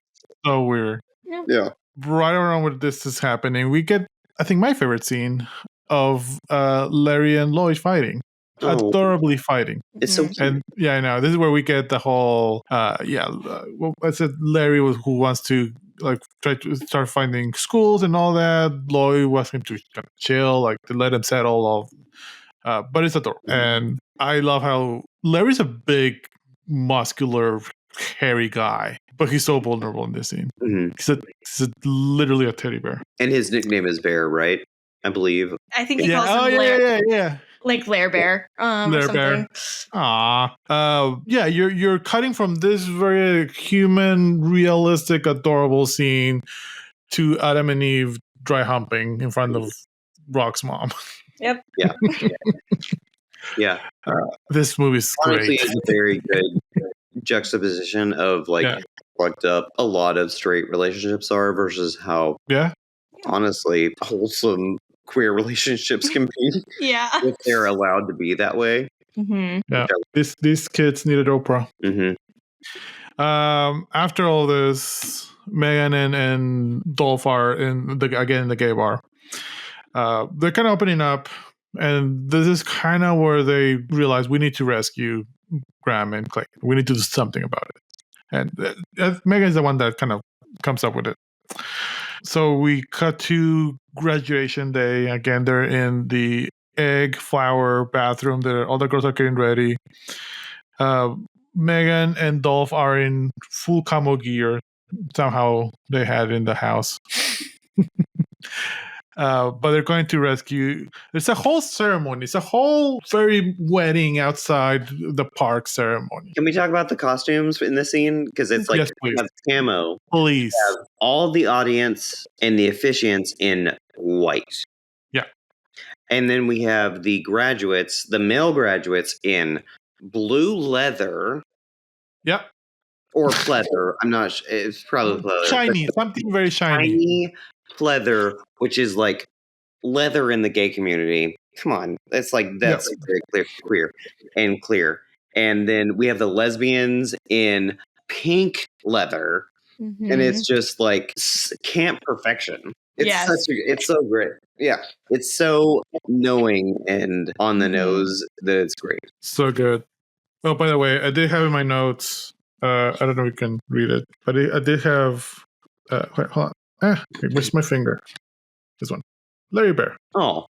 so weird. Yeah. Right around when this is happening, we get, I think, my favorite scene of Larry and Lois fighting. Adorably fighting. It's so cute. And I know this is where we get the whole I said Larry who wants to like try to start finding schools and all that. Lois wants him to kind of chill, like to let him settle off. But it's adorable. And I love how Larry's a big, muscular, hairy guy, but he's so vulnerable in this scene. He's literally a teddy bear. And his nickname is Bear, right? I believe. I think he calls him Lair. Yeah. Like Lair Bear. Lair Bear. Aw. You're cutting from this very human, realistic, adorable scene to Adam and Eve dry humping in front of Rock's mom. Yep. Yeah. This movie's honestly, great. It's a very good juxtaposition of like how fucked up a lot of straight relationships are versus how honestly wholesome queer relationships can be. If they're allowed to be that way. Yeah. These kids needed Oprah. After all this, Megan and Dolph are in the gay bar. They're kind of opening up, and this is kind of where they realize we need to rescue Graham and Clay. We need to do something about it. And Megan's the one that kind of comes up with it. So we cut to graduation day. Again, they're in the egg flower bathroom. All the girls are getting ready. Megan and Dolph are in full camo gear. Somehow they had in the house. But they're going to rescue. It's a whole ceremony. It's a whole very wedding outside the park ceremony. Can we talk about the costumes in this scene? Because it's like we have camo. Please. We have all the audience and the officiants in white. Yeah. And then we have the graduates, the male graduates, in blue leather. Yep. Or pleather. I'm not sure. It's probably pleather. Shiny. Something very shiny. Shiny pleather, which is like leather in the gay community. Come on. It's like, that's very clear. And then we have the lesbians in pink leather. And it's just like camp perfection. It's so great. Yeah. It's so knowing and on the nose that it's great. So good. Oh, by the way, I did have in my notes, I don't know if you can read it, but I did have, wait, hold on. Where's my finger? This one. Larry Bear. Oh.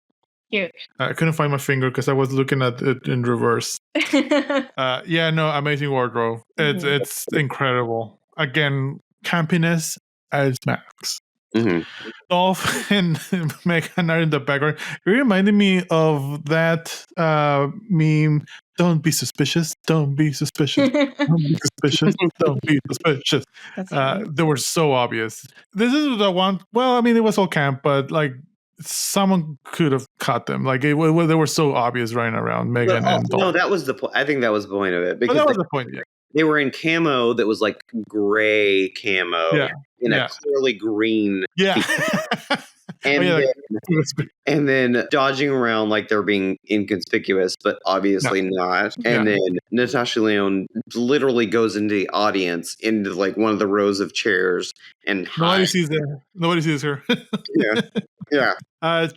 Cute. I couldn't find my finger because I was looking at it in reverse. Amazing wardrobe. It's incredible. Again, campiness as max. Dolph and Megan are in the background. It reminded me of that meme. Don't be suspicious. Don't be suspicious. Don't be suspicious. Don't be suspicious. They were so obvious. This is the one. Well, I mean, it was all camp, but like someone could have caught them. Like they were so obvious running around Megan and Dolph. No, that was the point. I think that was the point of it because that was the point. Yeah. They were in camo that was like gray camo in a clearly green. Yeah. And then dodging around like they're being inconspicuous, but obviously not. And then Natasha Lyonne literally goes into the audience, into like one of the rows of chairs, and nobody sees her.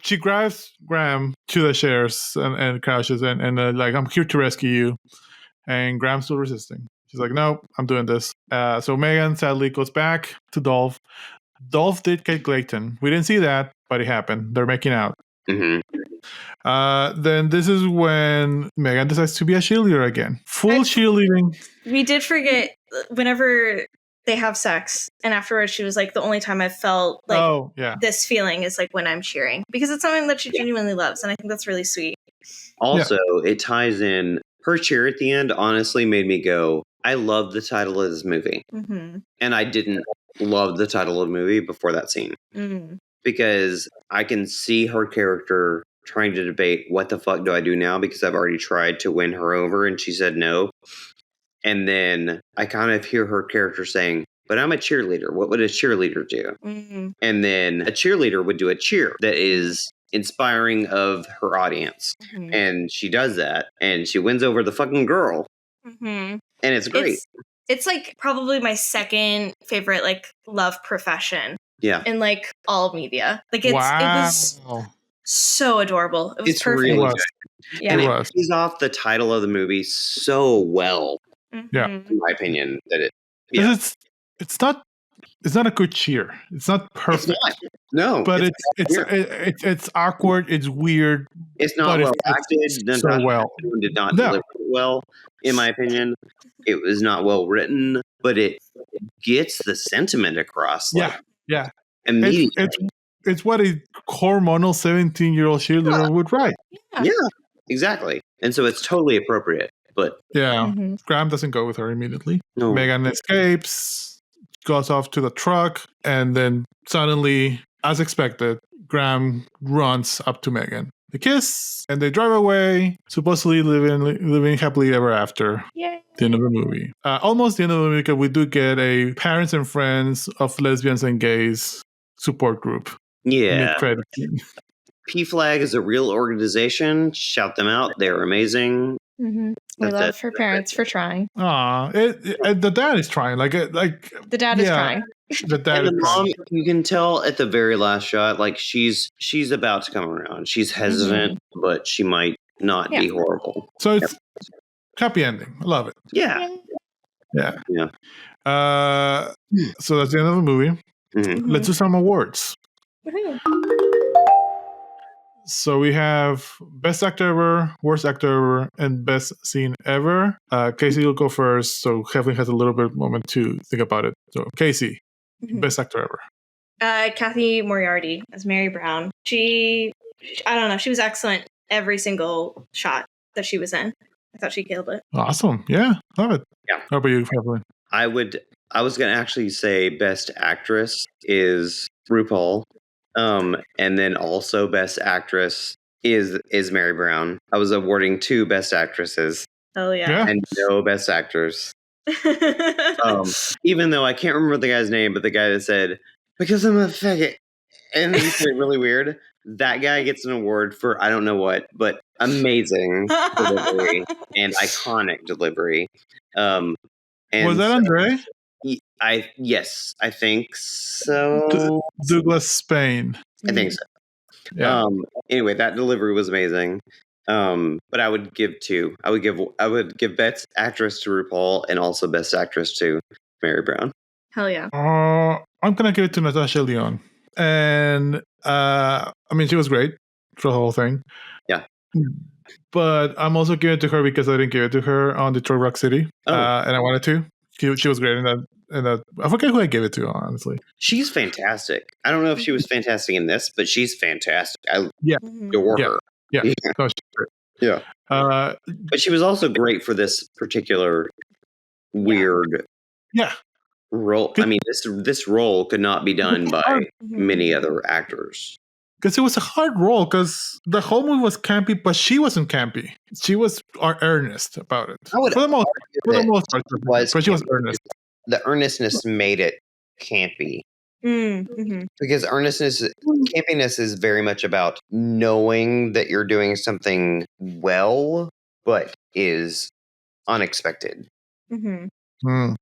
She grabs Graham to the chairs and crashes and like, I'm here to rescue you. And Graham's still resisting. She's like, no, I'm doing this. So Megan sadly goes back to Dolph. Dolph did get Clayton. We didn't see that, but it happened. They're making out. Then this is when Megan decides to be a cheerleader again. Full cheerleading. We did forget whenever they have sex, and afterwards she was like, the only time I've felt like this feeling is like when I'm cheering, because it's something that she genuinely loves, and I think that's really sweet. Also, it ties in. Her cheer at the end honestly made me go, I love the title of this movie. And I didn't love the title of the movie before that scene. Because I can see her character trying to debate what the fuck do I do now, because I've already tried to win her over and she said no. And then I kind of hear her character saying, but I'm a cheerleader. What would a cheerleader do? Mm-hmm. And then a cheerleader would do a cheer that is inspiring of her audience. Mm-hmm. And she does that and she wins over the fucking girl. Mm-hmm. And it's great. It's like probably my second favorite like love profession. Yeah. In like all media. Like it was so adorable. It was perfect. Really good. Yeah. And it plays off the title of the movie so well. Mm-hmm. Yeah. In my opinion, that it it's not a good cheer. It's not perfect. It's not. No. But it's awkward, it's weird. It's not well acted. So well. Did not deliver it well, in my opinion. It was not well written, but it gets the sentiment across. Yeah. Immediately. It's what a hormonal 17-year-old cheerleader would write. Yeah, exactly. And so it's totally appropriate. But Graham doesn't go with her immediately. No. Megan escapes, goes off to the truck, and then suddenly, as expected, Graham runs up to Megan. They kiss, and they drive away, supposedly living happily ever after. Yay. The end of the movie. Almost the end of the movie, because we do get a parents and friends of lesbians and gays support group. Yeah. PFLAG is a real organization. Shout them out. They're amazing. Mm-hmm. We love her parents for trying. The dad is trying. Like the dad is trying. The dad and the mom, you can tell at the very last shot, like she's about to come around. She's hesitant, but she might not be horrible. So it's happy ending. I love it. Yeah. So that's the end of the movie. Mm-hmm. Let's do some awards. Mm-hmm. So we have Best Actor Ever, Worst Actor Ever, and Best Scene Ever. Casey will go first, so Heflin has a little bit moment to think about it. So Casey, Best Actor Ever. Kathy Moriarty as Mary Brown. I don't know, she was excellent every single shot that she was in. I thought she killed it. Awesome. Yeah, love it. Yeah. How about you, Heflin? I was going to actually say Best Actress is RuPaul. And then also Best Actress is Mary Brown. I was awarding 2 Best Actresses. Oh yeah. And no Best Actors. Even though I can't remember the guy's name, but the guy that said, because I'm a faggot, and he said it really weird. That guy gets an award for I don't know what, but amazing delivery and iconic delivery. And was that Andre? Yes, I think so. Douglas Spain. I think so. Yeah. Anyway, that delivery was amazing. But I would give 2. I would give Best Actress to RuPaul and also Best Actress to Mary Brown. Hell yeah. I'm gonna give it to Natasha Lyonne. And I mean, she was great for the whole thing. Yeah. But I'm also giving it to her because I didn't give it to her on Detroit Rock City. And I wanted to. She was great in that. I forget who I gave it to, honestly. She's fantastic. I don't know if she was fantastic in this, but she's fantastic. I adore her. Yeah. No, she's great. Yeah. But she was also great for this particular weird role. I mean, this role could not be done by many other actors. Because it was a hard role, because the whole movie was campy, but she wasn't campy. She was earnest about it. For the most part, but she was earnest. The earnestness made it campy. Mm-hmm. Because campiness is very much about knowing that you're doing something well, but is unexpected. Mm-hmm.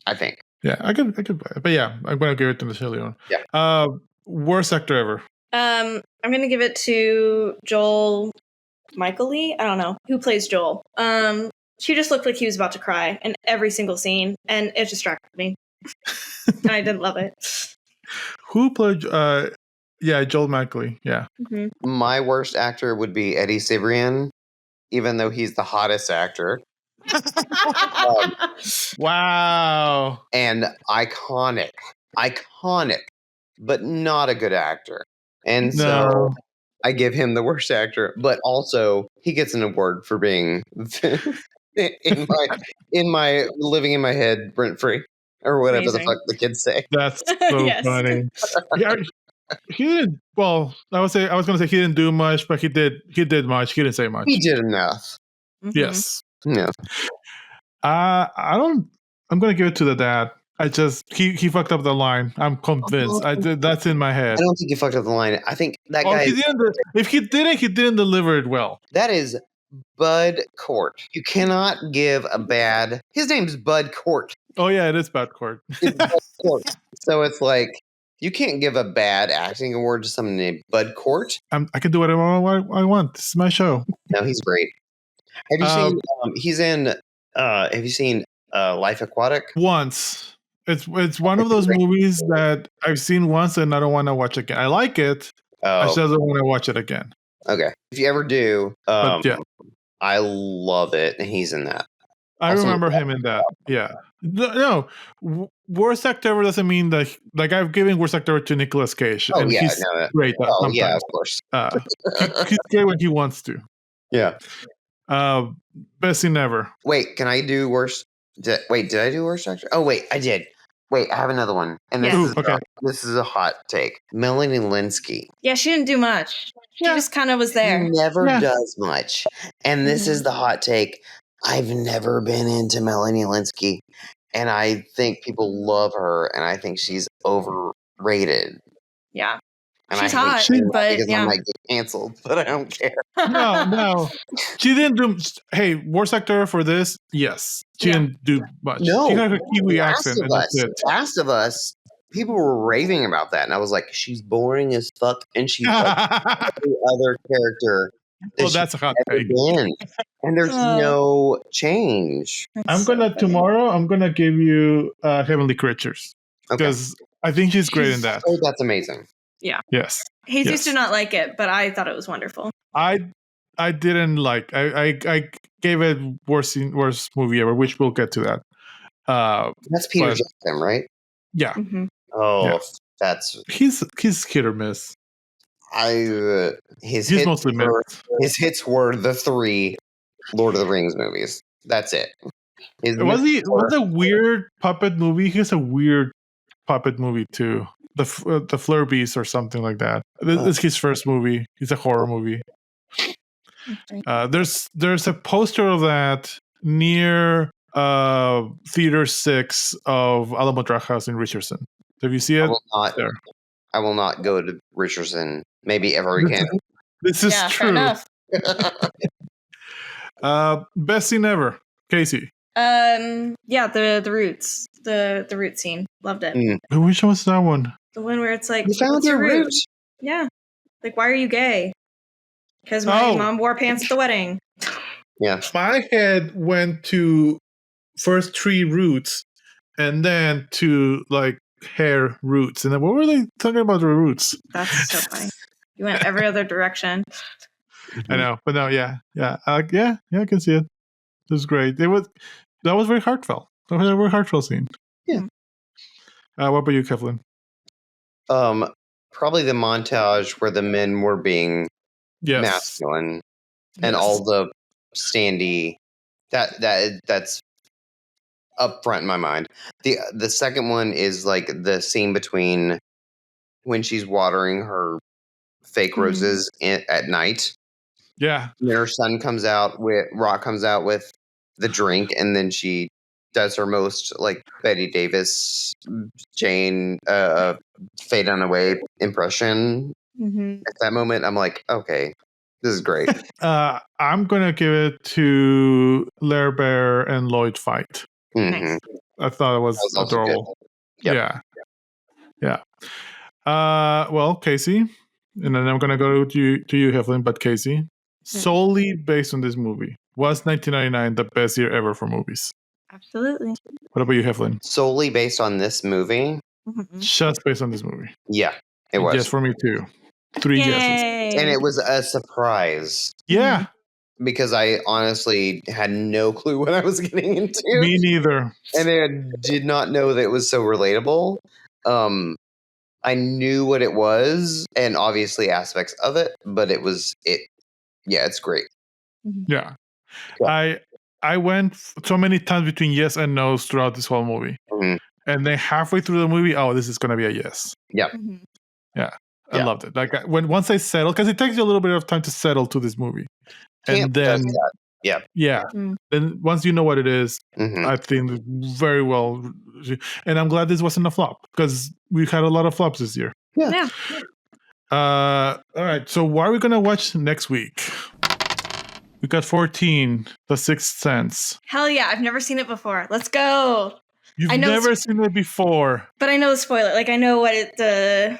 I think. Yeah, I could, but yeah, I'm going to give it to Natasha Lyonne. Yeah. Worst actor ever. I'm going to give it to Joel Michael Lee. I don't know who plays Joel. She just looked like he was about to cry in every single scene, and it distracted me. And I didn't love it. Who played? Joel Michael Lee. Yeah. Mm-hmm. My worst actor would be Eddie Cibrian, even though he's the hottest actor. Wow. And iconic, but not a good actor. And so I give him the worst actor, but also he gets an award for being in my living in my head rent free or whatever the fuck the kids say. That's so funny. He didn't. Well, I was going to say he didn't do much, but he did. He did much. He didn't say much. He did enough. Mm-hmm. Yes. Yeah. I don't. I'm going to give it to the dad. I just he fucked up the line. I'm convinced. That's in my head. I don't think he fucked up the line. I think that guy. If he didn't, he didn't deliver it well. That is Bud Cort. You cannot give a bad. His name's Bud Cort. Oh yeah, it is Bud Cort. It's Bud Cort. So it's like you can't give a bad acting award to someone named Bud Cort. I can do whatever I want. This is my show. No, he's great. Have you seen? He's in. Have you seen Life Aquatic? Once. It's one of those movies that I've seen once and I don't want to watch again. I like it. I just don't want to watch it again. Okay. If you ever do, But yeah. I love it, and he's in that. I remember him in that. Yeah. No, worst actor ever doesn't mean that. Like I've given worst actor to Nicolas Cage, and he's great. Yeah, of course. He's great when he wants to. Yeah. Best scene ever. Wait, can I do worst? Did I do worst actor? Oh wait, I did. Wait, I have another one, and this is a hot take. Melanie Linsky. Yeah, she didn't do much. She just kind of was there. She never does much, and this is the hot take. I've never been into Melanie Linsky, and I think people love her, and I think she's overrated. Yeah. And she's hot, but I might get canceled, but I don't care. No. She didn't do. Hey, worst actor for this? Yes. She didn't do much. No. She had a Kiwi accent. And that's it. Last of Us, people were raving about that, and I was like, she's boring as fuck, and she's like every other character. Well, that's a hot take. And there's no change. Tomorrow I'm gonna give you Heavenly Creatures because I think she's great in that. Oh, that's amazing. Yeah. Yes. Jesus did not like it, but I thought it was wonderful. I didn't like. I gave it worst movie ever, which we'll get to that. That's Peter Jackson, right? Yeah. Mm-hmm. Oh, that's he's hit or miss. His hits were the 3 Lord of the Rings movies. That's it. Was a weird puppet movie. He has a weird puppet movie too. The Flurbies or something like that. This is his first movie. It's a horror movie. There's a poster of that near Theater 6 of Alamo Drafthouse in Richardson. Have you seen it? I will not go to Richardson maybe ever again. This is true. Fair enough. Best scene ever, Casey. The roots. The root scene. Loved it. Which one was that one? The one where it's like, you found your roots. Yeah. Like, why are you gay? Because my mom wore pants at the wedding. Yeah. My head went to first tree roots and then to like hair roots. And then what were they talking about the roots? That's so funny. You went every other direction. I know. But no, yeah. I can see it. It was great. That was very heartfelt. That was a very heartfelt scene. Yeah. What about you, Heflin? Probably the montage where the men were being masculine and all the standee. That's up front in my mind. The second one is like the scene between when she's watering her fake roses at night. Yeah. And her son comes out with the drink, and then she does her most like Betty Davis, Jane, Fade on Away impression. Mm-hmm. At that moment, I'm like, okay, this is great. I'm gonna give it to Lair Bear and Lloyd fight. Nice. I thought it was adorable. Yep. Yeah. Well, Casey, and then I'm gonna go to you, Heflin, but Casey, solely based on this movie, was 1999 the best year ever for movies? Absolutely. What about you, Heflin? Solely based on this movie? Mm-hmm. Just based on this movie. Yeah, it was. Yes, for me too. 3 guesses. And it was a surprise. Yeah. Because I honestly had no clue what I was getting into. Me neither. And I did not know that it was so relatable. I knew what it was and obviously aspects of it, but it's great. Yeah. I went so many times between yes and no's throughout this whole movie. Mm-hmm. And then halfway through the movie, this is going to be a yes. Yeah. Mm-hmm. Yeah. I loved it. Like once I settled, because it takes you a little bit of time to settle to this movie. Camp does that. Yeah. Then once you know what it is, I think very well. And I'm glad this wasn't a flop because we had a lot of flops this year. Yeah. All right. So what are we gonna watch next week? We got 14, The Sixth Sense. Hell yeah! I've never seen it before. Let's go. You've never seen it before, but I know the spoiler. Like I know what the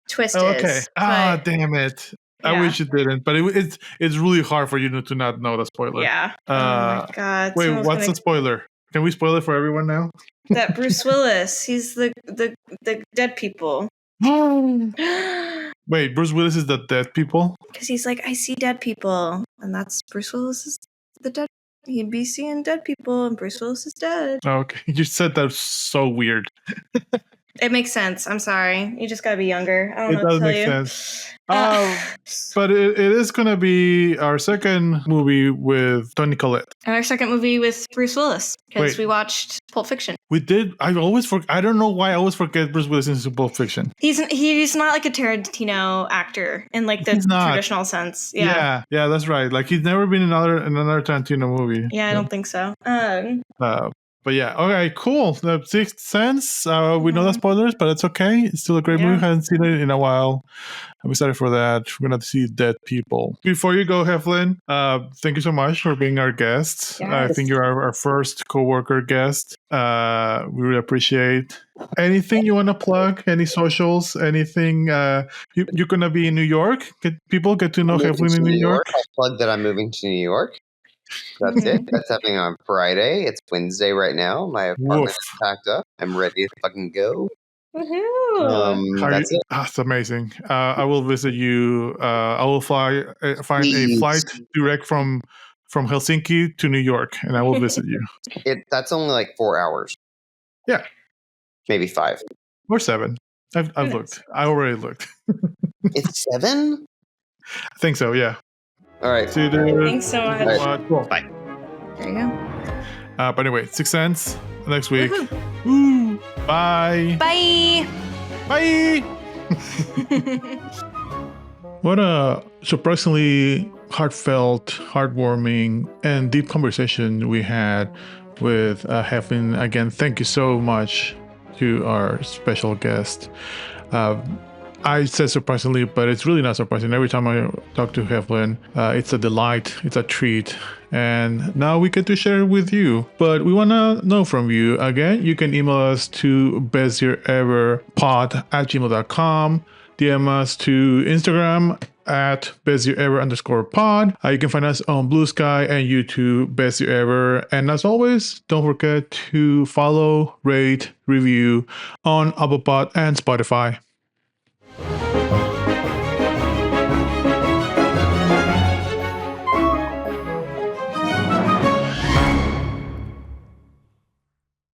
twist is. Okay. Damn it. I wish you didn't, but it's really hard for you to not know the spoiler. Yeah. Oh my god. Wait, what's the spoiler? Can we spoil it for everyone now? That Bruce Willis, he's the dead people. Wait, Bruce Willis is the dead people? Because he's like, I see dead people, and that's Bruce Willis is the dead. He'd be seeing dead people, and Bruce Willis is dead. Okay, you said that so weird. It makes sense. I'm sorry. You just gotta be younger. I don't know what to tell you. It does make sense. But it is going to be our second movie with Toni Collette. And our second movie with Bruce Willis. Because we watched Pulp Fiction. We did. I don't know why I always forget Bruce Willis in Pulp Fiction. He's not like a Tarantino actor in like the traditional sense. Yeah, that's right. Like he's never been in another Tarantino movie. Yeah, I don't think so. But yeah, okay, cool. The Sixth Sense. We know the spoilers, but it's okay. It's still a great movie. I haven't seen it in a while. I'm excited for that. We're gonna see dead people. Before you go, Heflin, thank you so much for being our guest. Yes. I think you're our first co-worker guest. We really appreciate. Anything you want to plug? Any socials? Anything? You're gonna be in New York. People get to know Heflin in New York. I'll plug that I'm moving to New York. That's it. That's happening on Friday. It's Wednesday right now. My apartment is packed up. I'm ready to fucking go. That's it. That's amazing. I will visit you. I will find a flight direct from Helsinki to New York, and I will visit you. That's only like 4 hours. Yeah, maybe 5 or 7. I've looked. I already looked. It's 7? I think so. Yeah. All right. See you there. Thanks so much. Right. Cool. Bye. There you go. But anyway, Sixth Sense next week. Woo. Bye. Bye. Bye. What a surprisingly heartfelt, heartwarming, and deep conversation we had with Heflin. Again, thank you so much to our special guest. I said surprisingly, but it's really not surprising. Every time I talk to Heflin, it's a delight, it's a treat. And now we get to share it with you. But we want to know from you. Again, you can email us to bestyeareverpod@gmail.com. DM us to Instagram at bestyearever_pod. You can find us on Blue Sky and YouTube, Best Year Ever. And as always, don't forget to follow, rate, review on Apple Pod and Spotify.